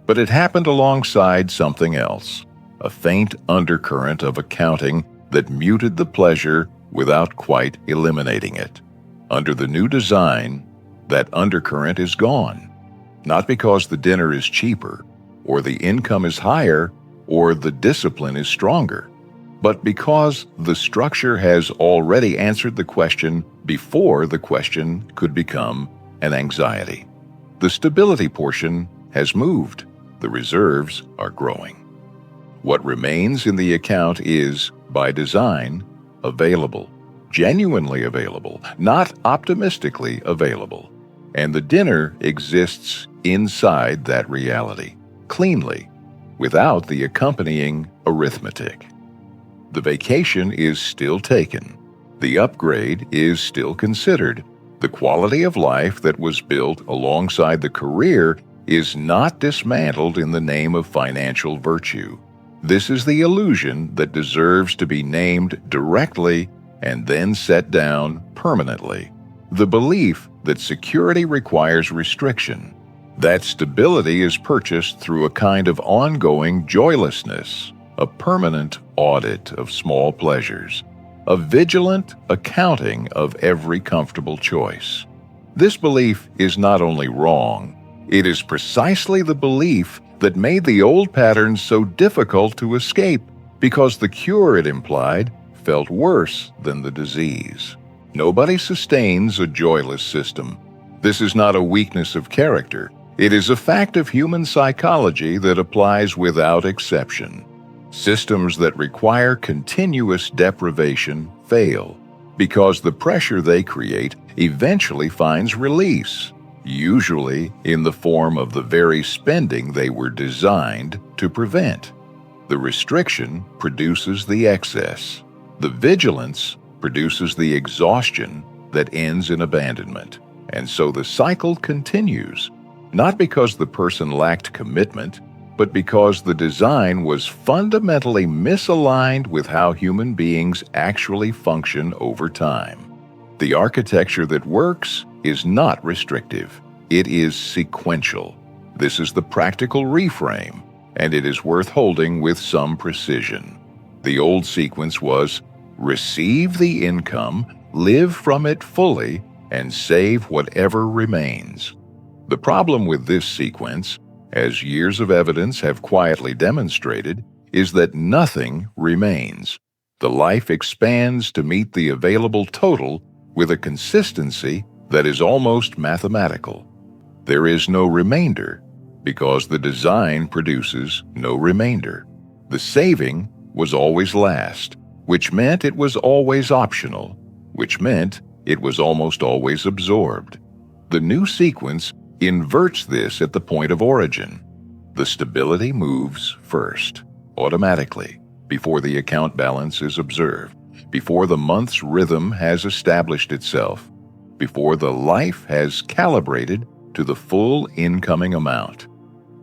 but it happened alongside something else, a faint undercurrent of accounting that muted the pleasure without quite eliminating it. Under the new design, that undercurrent is gone, not because the dinner is cheaper, or the income is higher, or the discipline is stronger, but because the structure has already answered the question before the question could become an anxiety. The stability portion has moved. The reserves are growing. What remains in the account is, by design, available, genuinely available, not optimistically available. And the dinner exists inside that reality, cleanly, without the accompanying arithmetic. The vacation is still taken. The upgrade is still considered. The quality of life that was built alongside the career is not dismantled in the name of financial virtue. This is the illusion that deserves to be named directly and then set down permanently. The belief that security requires restriction, that stability is purchased through a kind of ongoing joylessness, a permanent audit of small pleasures, a vigilant accounting of every comfortable choice. This belief is not only wrong, It is precisely the belief that made the old patterns so difficult to escape, because the cure it implied felt worse than the disease. Nobody sustains a joyless system. This is not a weakness of character. It is a fact of human psychology that applies without exception. Systems that require continuous deprivation fail because the pressure they create eventually finds release, usually in the form of the very spending they were designed to prevent. The restriction produces the excess. The vigilance produces the exhaustion that ends in abandonment. And so the cycle continues, not because the person lacked commitment, but because the design was fundamentally misaligned with how human beings actually function over time. The architecture that works is not restrictive. It is sequential. This is the practical reframe, and it is worth holding with some precision. The old sequence was receive the income, live from it fully, and save whatever remains. The problem with this sequence, as years of evidence have quietly demonstrated, is that nothing remains. The life expands to meet the available total with a consistency that is almost mathematical. There is no remainder because the design produces no remainder. The saving was always last, which meant it was always optional, which meant it was almost always absorbed. The new sequence inverts this at the point of origin. The stability moves first, automatically, before the account balance is observed, before the month's rhythm has established itself, before the life has calibrated to the full incoming amount.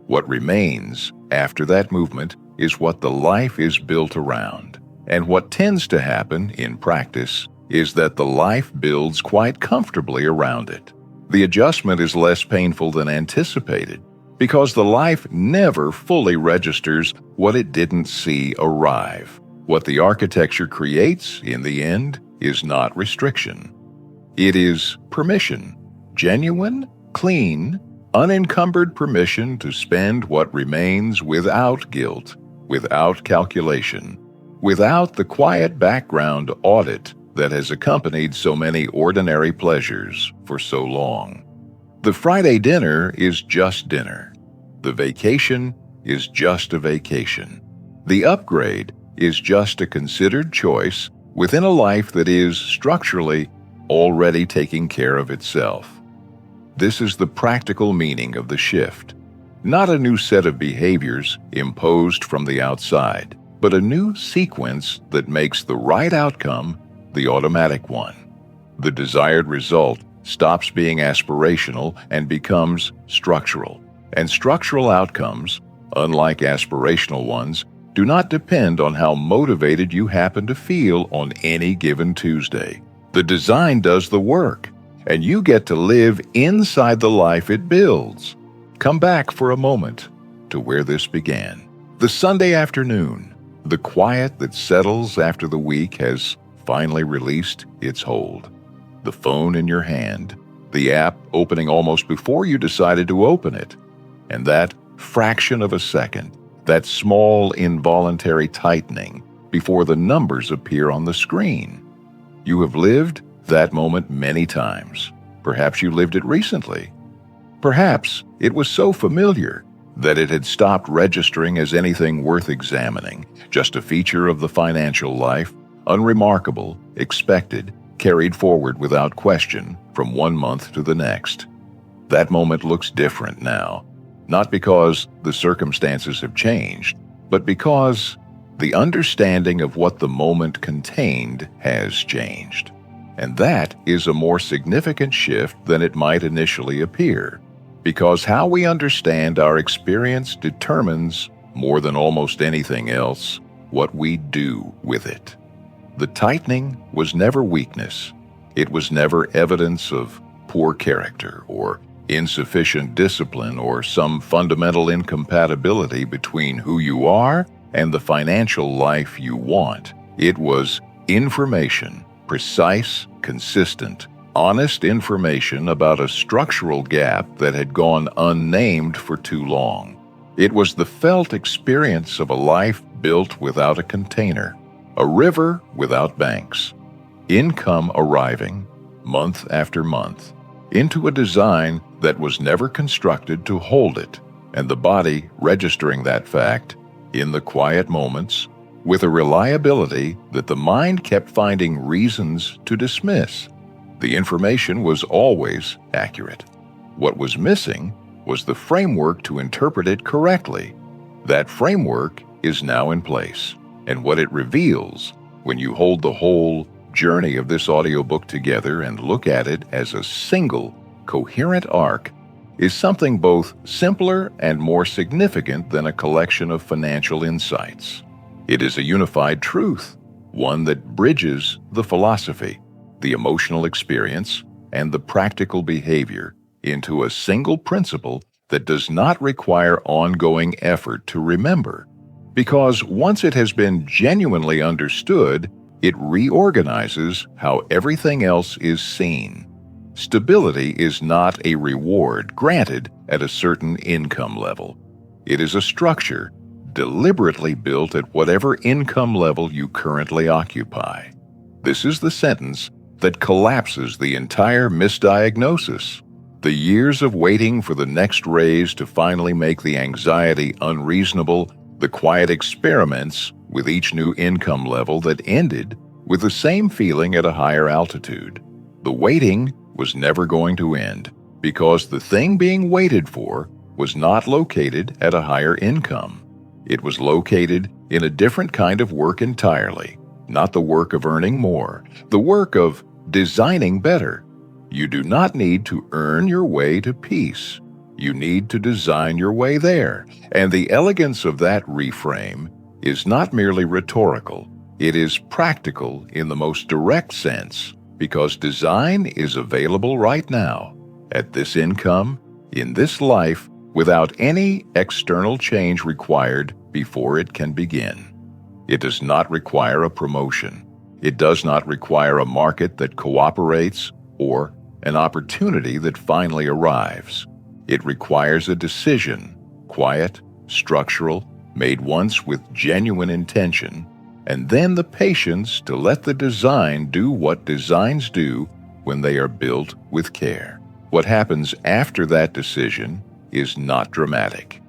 What remains after that movement is what the life is built around. And what tends to happen in practice is that the life builds quite comfortably around it. The adjustment is less painful than anticipated because the life never fully registers what it didn't see arrive. What the architecture creates, in the end, is not restriction. It is permission, genuine, clean, unencumbered permission to spend what remains without guilt, without calculation, without the quiet background audit that has accompanied so many ordinary pleasures for so long. The Friday dinner is just dinner. The vacation is just a vacation. The upgrade is just a considered choice within a life that is, structurally, already taking care of itself. This is the practical meaning of the shift. Not a new set of behaviors imposed from the outside, but a new sequence that makes the right outcome the automatic one. The desired result stops being aspirational and becomes structural. And structural outcomes, unlike aspirational ones, do not depend on how motivated you happen to feel on any given Tuesday. The design does the work, and you get to live inside the life it builds. Come back for a moment to where this began. The Sunday afternoon, the quiet that settles after the week has finally released its hold. The phone in your hand, the app opening almost before you decided to open it, and that fraction of a second, that small involuntary tightening before the numbers appear on the screen. You have lived that moment many times. Perhaps you lived it recently. Perhaps it was so familiar that it had stopped registering as anything worth examining, just a feature of the financial life, unremarkable, expected, carried forward without question from one month to the next. That moment looks different now, not because the circumstances have changed, but because the understanding of what the moment contained has changed. And that is a more significant shift than it might initially appear, because how we understand our experience determines, more than almost anything else, what we do with it. The tightening was never weakness. It was never evidence of poor character or insufficient discipline or some fundamental incompatibility between who you are and the financial life you want. It was information, precise, consistent, honest information about a structural gap that had gone unnamed for too long. It was the felt experience of a life built without a container, a river without banks, income arriving, month after month, into a design that was never constructed to hold it, and the body registering that fact in the quiet moments with a reliability that the mind kept finding reasons to dismiss. The information was always accurate. What was missing was the framework to interpret it correctly. That framework is now in place, and what it reveals, when you hold the whole journey of this audiobook together and look at it as a single, coherent arc, is something both simpler and more significant than a collection of financial insights. It is a unified truth, one that bridges the philosophy, the emotional experience, and the practical behavior into a single principle that does not require ongoing effort to remember. Because once it has been genuinely understood, it reorganizes how everything else is seen. Stability is not a reward granted at a certain income level. It is a structure deliberately built at whatever income level you currently occupy. This is the sentence that collapses the entire misdiagnosis. The years of waiting for the next raise to finally make the anxiety unreasonable, the quiet experiments with each new income level that ended with the same feeling at a higher altitude. The waiting was never going to end because the thing being waited for was not located at a higher income. It was located in a different kind of work entirely, not the work of earning more, the work of designing better. You do not need to earn your way to peace. You need to design your way there. And the elegance of that reframe is not merely rhetorical. It is practical in the most direct sense, because design is available right now, at this income, in this life, without any external change required before it can begin. It does not require a promotion. It does not require a market that cooperates or an opportunity that finally arrives. It requires a decision, quiet, structural, made once with genuine intention, and then the patience to let the design do what designs do when they are built with care. What happens after that decision is not dramatic.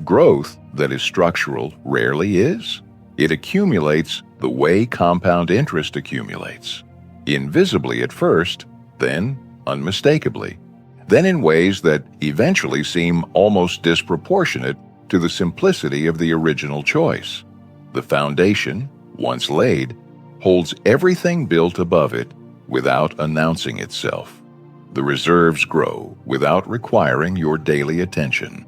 Growth that is structural rarely is. It accumulates the way compound interest accumulates, invisibly at first, then unmistakably, then in ways that eventually seem almost disproportionate to the simplicity of the original choice. The foundation, once laid, holds everything built above it without announcing itself. The reserves grow without requiring your daily attention.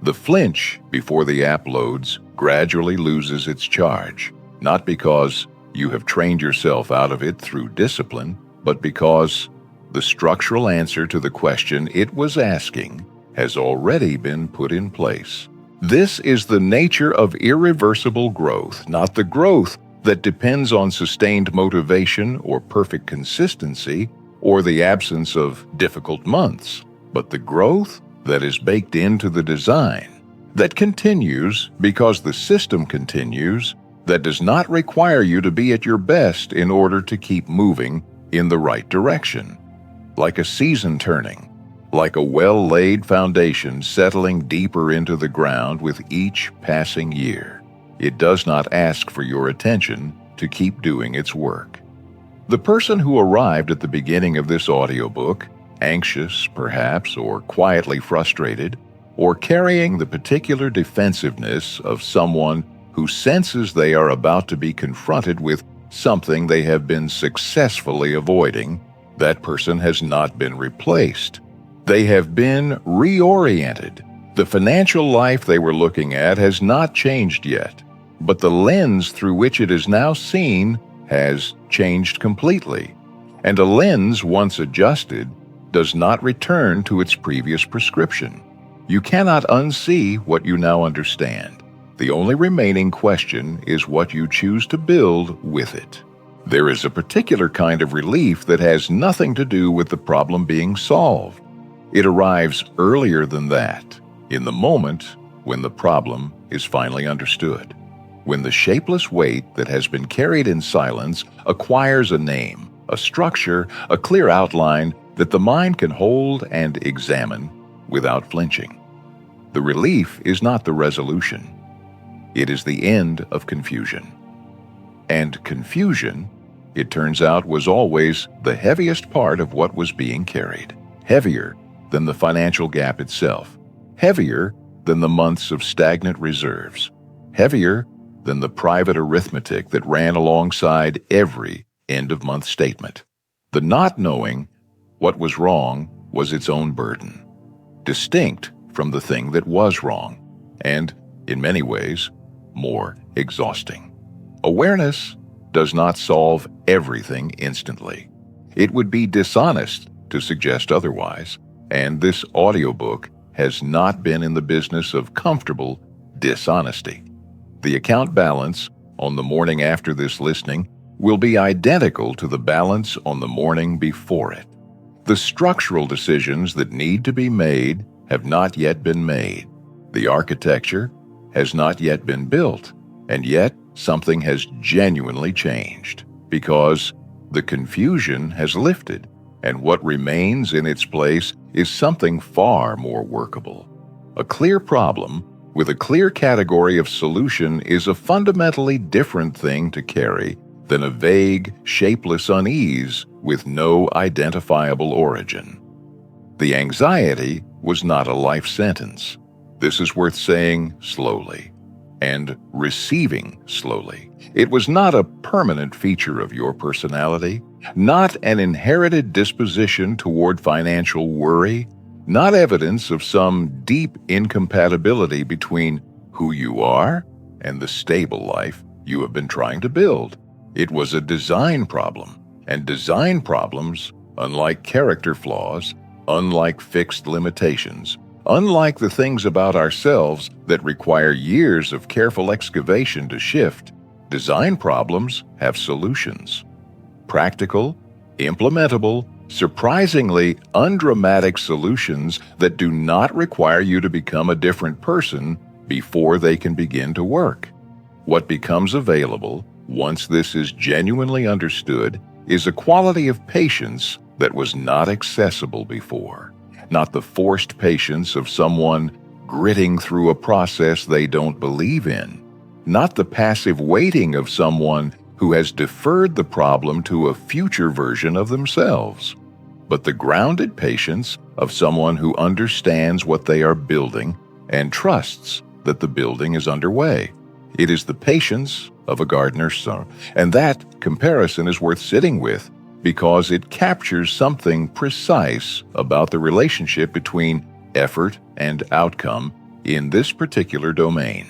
The flinch before the app loads gradually loses its charge, not because you have trained yourself out of it through discipline, but because the structural answer to the question it was asking has already been put in place. This is the nature of irreversible growth, not the growth that depends on sustained motivation or perfect consistency or the absence of difficult months, but the growth that is baked into the design, that continues because the system continues, that does not require you to be at your best in order to keep moving in the right direction. Like a season turning, like a well-laid foundation settling deeper into the ground with each passing year. It does not ask for your attention to keep doing its work. The person who arrived at the beginning of this audiobook, anxious perhaps, or quietly frustrated, or carrying the particular defensiveness of someone who senses they are about to be confronted with something they have been successfully avoiding, that person has not been replaced. They have been reoriented. The financial life they were looking at has not changed yet, but the lens through which it is now seen has changed completely. And a lens once adjusted does not return to its previous prescription. You cannot unsee what you now understand. The only remaining question is what you choose to build with it. There is a particular kind of relief that has nothing to do with the problem being solved. It arrives earlier than that, in the moment when the problem is finally understood. When the shapeless weight that has been carried in silence acquires a name, a structure, a clear outline that the mind can hold and examine without flinching. The relief is not the resolution. It is the end of confusion. And confusion, it turns out, was always the heaviest part of what was being carried. Heavier than the financial gap itself. Heavier than the months of stagnant reserves. Heavier than the private arithmetic that ran alongside every end-of-month statement. The not knowing what was wrong was its own burden, distinct from the thing that was wrong, and, in many ways, more exhausting. Awareness does not solve everything instantly. It would be dishonest to suggest otherwise, and this audiobook has not been in the business of comfortable dishonesty. The account balance on the morning after this listening will be identical to the balance on the morning before it. The structural decisions that need to be made have not yet been made. The architecture has not yet been built, and yet something has genuinely changed because the confusion has lifted, and what remains in its place is something far more workable. A clear problem with a clear category of solution is a fundamentally different thing to carry than a vague, shapeless unease with no identifiable origin. The anxiety was not a life sentence. This is worth saying slowly and receiving slowly. It was not a permanent feature of your personality, not an inherited disposition toward financial worry, not evidence of some deep incompatibility between who you are and the stable life you have been trying to build. It was a design problem, and design problems, unlike character flaws, unlike fixed limitations, unlike the things about ourselves that require years of careful excavation to shift, design problems have solutions. Practical, implementable, surprisingly undramatic solutions that do not require you to become a different person before they can begin to work. What becomes available, once this is genuinely understood, is a quality of patience that was not accessible before. Not the forced patience of someone gritting through a process they don't believe in. Not the passive waiting of someone who has deferred the problem to a future version of themselves. But the grounded patience of someone who understands what they are building and trusts that the building is underway. It is the patience of a gardener's son, and that comparison is worth sitting with because it captures something precise about the relationship between effort and outcome in this particular domain.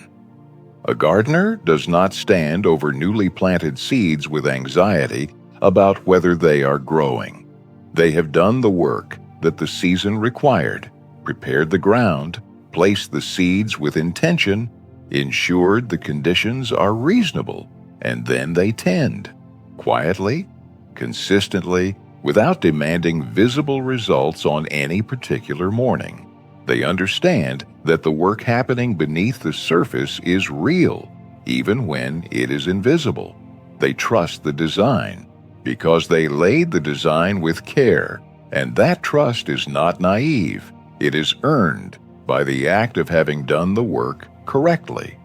A gardener does not stand over newly planted seeds with anxiety about whether they are growing. They have done the work that the season required, prepared the ground, placed the seeds with intention, ensured the conditions are reasonable, and then they tend, quietly, consistently, without demanding visible results on any particular morning. They understand that the work happening beneath the surface is real, even when it is invisible. They trust the design because they laid the design with care, and that trust is not naive. It is earned by the act of having done the work correctly.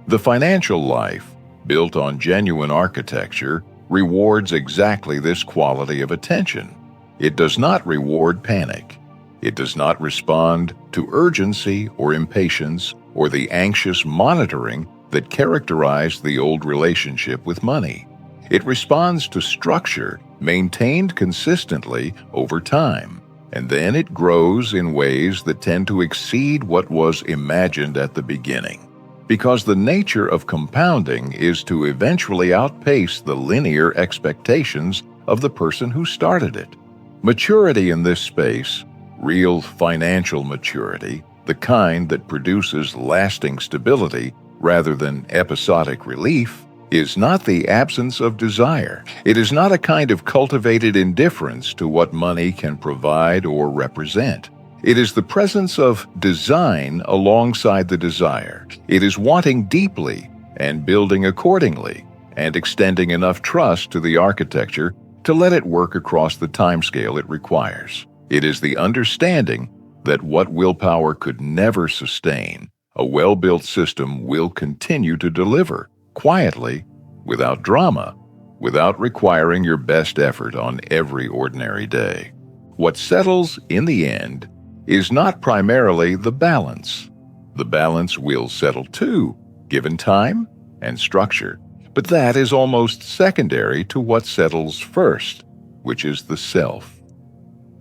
The financial life, built on genuine architecture, rewards exactly this quality of attention. It does not reward panic. It does not respond to urgency or impatience or the anxious monitoring that characterized the old relationship with money. It responds to structure maintained consistently over time, and then it grows in ways that tend to exceed what was imagined at the beginning. Because the nature of compounding is to eventually outpace the linear expectations of the person who started it. Maturity in this space, real financial maturity, the kind that produces lasting stability rather than episodic relief, is not the absence of desire. It is not a kind of cultivated indifference to what money can provide or represent. It is the presence of design alongside the desire. It is wanting deeply and building accordingly, and extending enough trust to the architecture to let it work across the timescale it requires. It is the understanding that what willpower could never sustain, a well-built system will continue to deliver, quietly, without drama, without requiring your best effort on every ordinary day. What settles in the end is not primarily the balance. The balance will settle too, given time and structure, but that is almost secondary to what settles first, which is the self,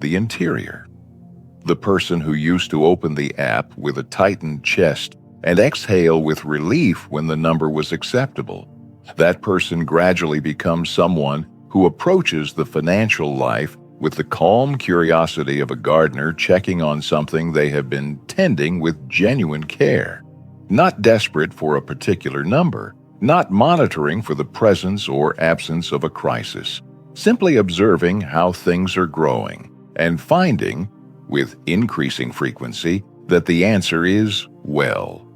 the interior. The person who used to open the app with a tightened chest and exhale with relief when the number was acceptable. That person gradually becomes someone who approaches the financial life with the calm curiosity of a gardener checking on something they have been tending with genuine care. Not desperate for a particular number, not monitoring for the presence or absence of a crisis, simply observing how things are growing and finding, with increasing frequency, that the answer is well.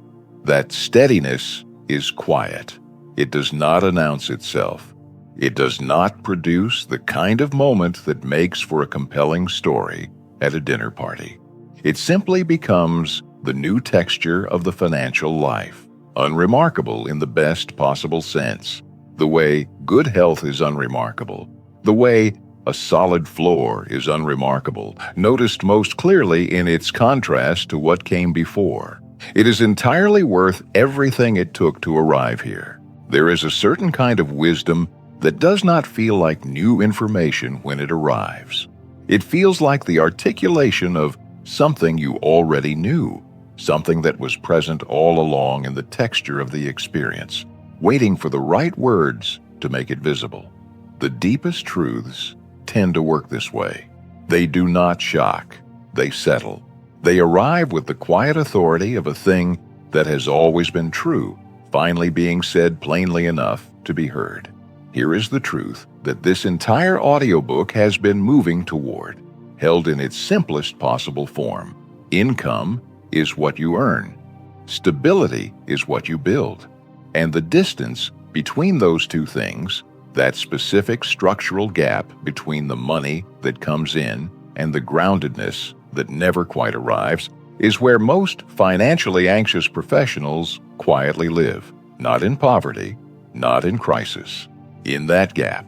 That steadiness is quiet. It does not announce itself. It does not produce the kind of moment that makes for a compelling story at a dinner party. It simply becomes the new texture of the financial life, unremarkable in the best possible sense, the way good health is unremarkable, the way a solid floor is unremarkable, noticed most clearly in its contrast to what came before. It is entirely worth everything it took to arrive here. There is a certain kind of wisdom that does not feel like new information when it arrives. It feels like the articulation of something you already knew, something that was present all along in the texture of the experience, waiting for the right words to make it visible. The deepest truths tend to work this way. They do not shock, they settle. They arrive with the quiet authority of a thing that has always been true, finally being said plainly enough to be heard. Here is the truth that this entire audiobook has been moving toward, held in its simplest possible form. Income is what you earn. Stability is what you build. And the distance between those two things, that specific structural gap between the money that comes in and the groundedness that never quite arrives, is where most financially anxious professionals quietly live. Not in poverty, not in crisis. In that gap,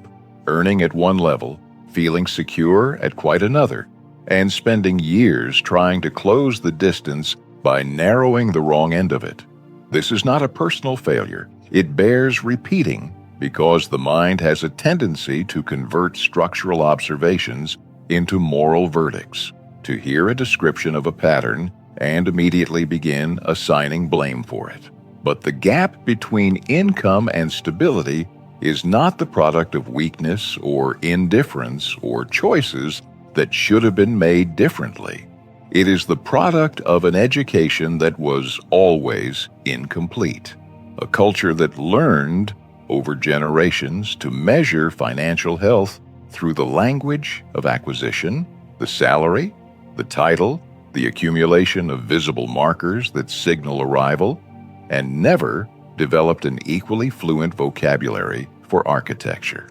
earning at one level, feeling secure at quite another, and spending years trying to close the distance by narrowing the wrong end of it. This is not a personal failure. It bears repeating because the mind has a tendency to convert structural observations into moral verdicts, to hear a description of a pattern and immediately begin assigning blame for it. But the gap between income and stability is not the product of weakness or indifference or choices that should have been made differently. It is the product of an education that was always incomplete, a culture that learned over generations to measure financial health through the language of acquisition, the salary, the title, the accumulation of visible markers that signal arrival, and never developed an equally fluent vocabulary for architecture,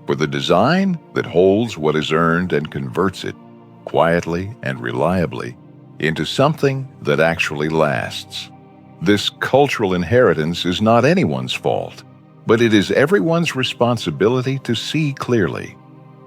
for the design that holds what is earned and converts it, quietly and reliably, into something that actually lasts. This cultural inheritance is not anyone's fault, but it is everyone's responsibility to see clearly,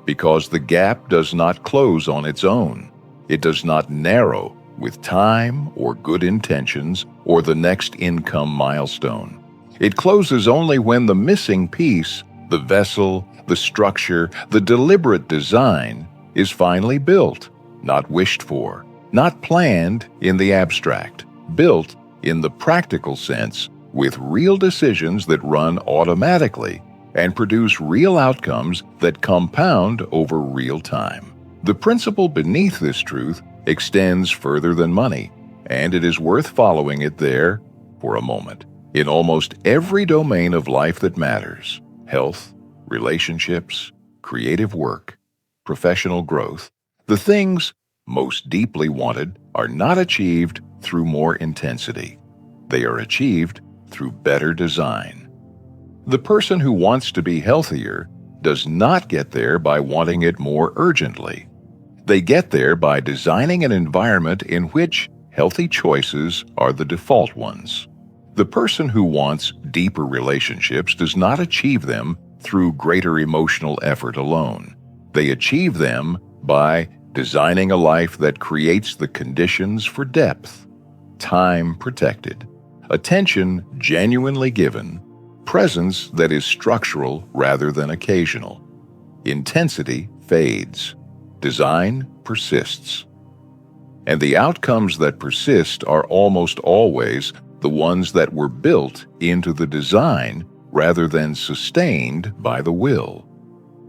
because the gap does not close on its own. It does not narrow with time or good intentions or the next income milestone. It closes only when the missing piece, the vessel, the structure, the deliberate design, is finally built, not wished for, not planned in the abstract, built in the practical sense with real decisions that run automatically and produce real outcomes that compound over real time. The principle beneath this truth extends further than money, and it is worth following it there for a moment. In almost every domain of life that matters, health, relationships, creative work, professional growth, the things most deeply wanted are not achieved through more intensity. They are achieved through better design. The person who wants to be healthier does not get there by wanting it more urgently. They get there by designing an environment in which healthy choices are the default ones. The person who wants deeper relationships does not achieve them through greater emotional effort alone. They achieve them by designing a life that creates the conditions for depth, time protected, attention genuinely given, presence that is structural rather than occasional. Intensity fades. Design persists. And the outcomes that persist are almost always the ones that were built into the design rather than sustained by the will.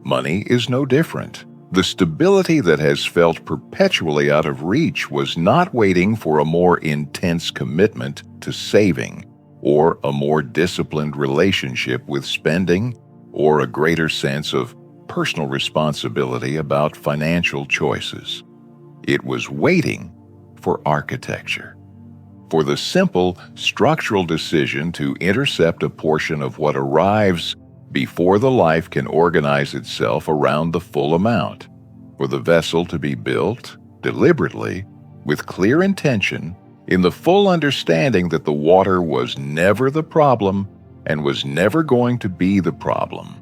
Money is no different. The stability that has felt perpetually out of reach was not waiting for a more intense commitment to saving, or a more disciplined relationship with spending, or a greater sense of personal responsibility about financial choices. It was waiting for architecture, for the simple structural decision to intercept a portion of what arrives before the life can organize itself around the full amount, for the vessel to be built deliberately, with clear intention, in the full understanding that the water was never the problem and was never going to be the problem.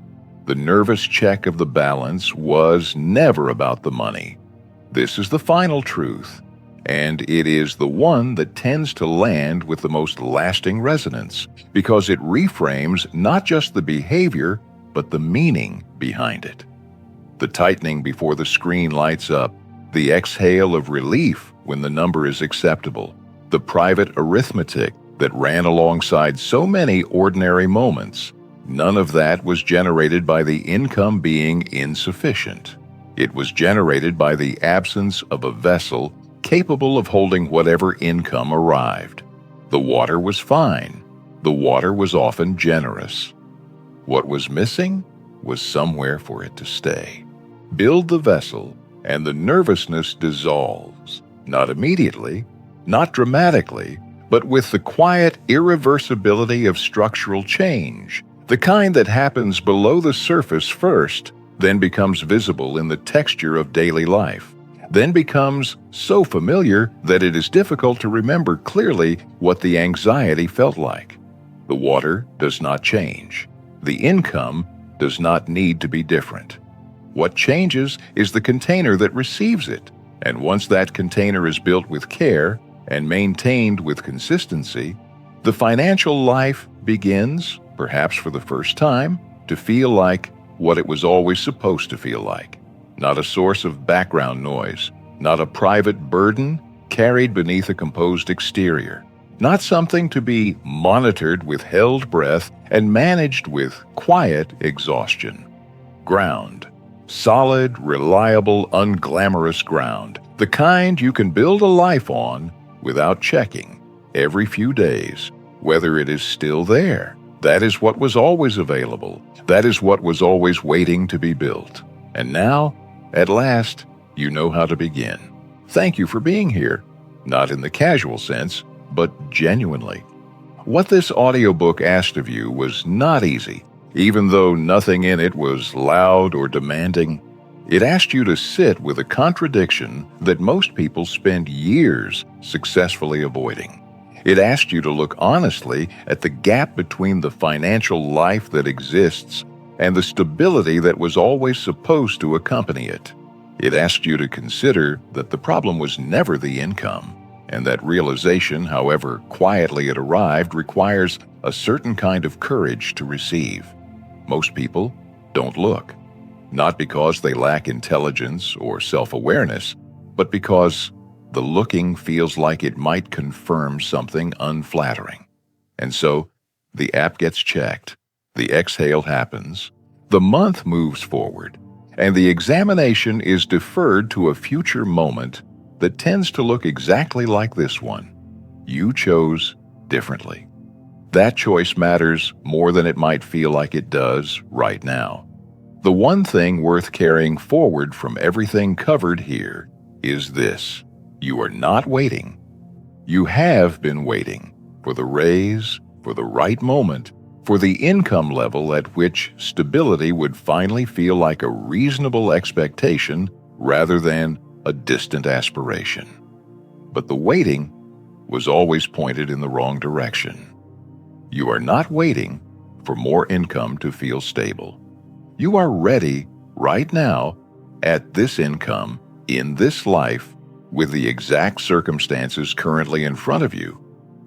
The nervous check of the balance was never about the money. This is the final truth, and it is the one that tends to land with the most lasting resonance, because it reframes not just the behavior, but the meaning behind it. The tightening before the screen lights up, the exhale of relief when the number is acceptable, the private arithmetic that ran alongside so many ordinary moments, none of that was generated by the income being insufficient. It was generated by the absence of a vessel capable of holding whatever income arrived. The water was fine. The water was often generous. What was missing was somewhere for it to stay. Build the vessel, and the nervousness dissolves, not immediately, not dramatically, but with the quiet irreversibility of structural change, the kind that happens below the surface first, then becomes visible in the texture of daily life, then becomes so familiar that it is difficult to remember clearly what the anxiety felt like. The water does not change. The income does not need to be different. What changes is the container that receives it, and once that container is built with care and maintained with consistency, the financial life begins, perhaps for the first time, to feel like what it was always supposed to feel like. Not a source of background noise, not a private burden carried beneath a composed exterior, not something to be monitored with held breath and managed with quiet exhaustion. Ground. Solid, reliable, unglamorous ground. The kind you can build a life on without checking every few days whether it is still there. That is what was always available. That is what was always waiting to be built. And now, at last, you know how to begin. Thank you for being here, not in the casual sense, but genuinely. What this audiobook asked of you was not easy, even though nothing in it was loud or demanding. It asked you to sit with a contradiction that most people spend years successfully avoiding. It asked you to look honestly at the gap between the financial life that exists and the stability that was always supposed to accompany it. It asked you to consider that the problem was never the income, and that realization, however quietly it arrived, requires a certain kind of courage to receive. Most people don't look, not because they lack intelligence or self-awareness, but because the looking feels like it might confirm something unflattering. And so, the app gets checked, the exhale happens, the month moves forward, and the examination is deferred to a future moment that tends to look exactly like this one. You chose differently. That choice matters more than it might feel like it does right now. The one thing worth carrying forward from everything covered here is this: you are not waiting. You have been waiting for the raise, for the right moment, for the income level at which stability would finally feel like a reasonable expectation rather than a distant aspiration. But the waiting was always pointed in the wrong direction. You are not waiting for more income to feel stable. You are ready right now, at this income, in this life, with the exact circumstances currently in front of you,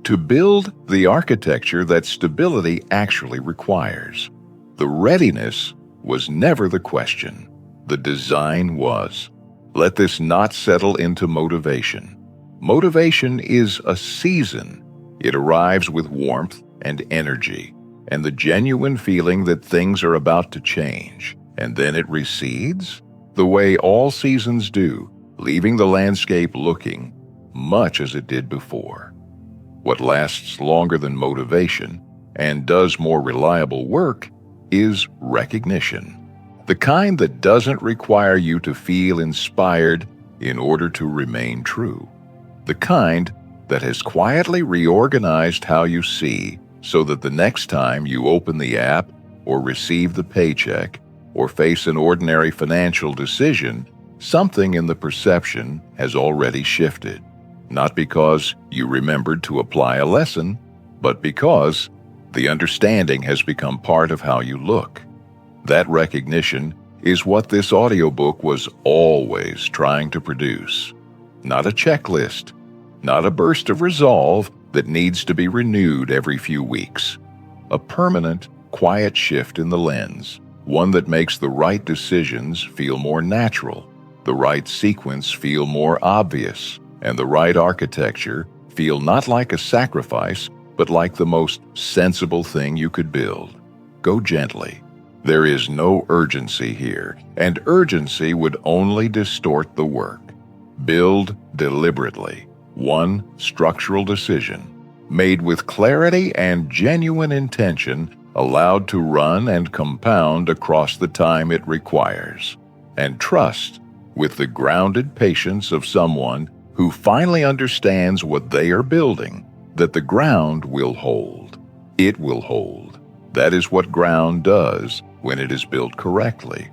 to build the architecture that stability actually requires. The readiness was never the question. The design was. Let this not settle into motivation. Motivation is a season. It arrives with warmth and energy, and the genuine feeling that things are about to change, and then it recedes, the way all seasons do, leaving the landscape looking much as it did before. What lasts longer than motivation and does more reliable work is recognition. The kind that doesn't require you to feel inspired in order to remain true. The kind that has quietly reorganized how you see, so that the next time you open the app or receive the paycheck or face an ordinary financial decision, something in the perception has already shifted. Not because you remembered to apply a lesson, but because the understanding has become part of how you look. That recognition is what this audiobook was always trying to produce. Not a checklist, not a burst of resolve that needs to be renewed every few weeks. A permanent, quiet shift in the lens, one that makes the right decisions feel more natural, the right sequence feel more obvious, and the right architecture feel not like a sacrifice, but like the most sensible thing you could build. Go gently. There is no urgency here, and urgency would only distort the work. Build deliberately. One structural decision, made with clarity and genuine intention, allowed to run and compound across the time it requires. And trust, with the grounded patience of someone who finally understands what they are building, that the ground will hold. It will hold. That is what ground does when it is built correctly.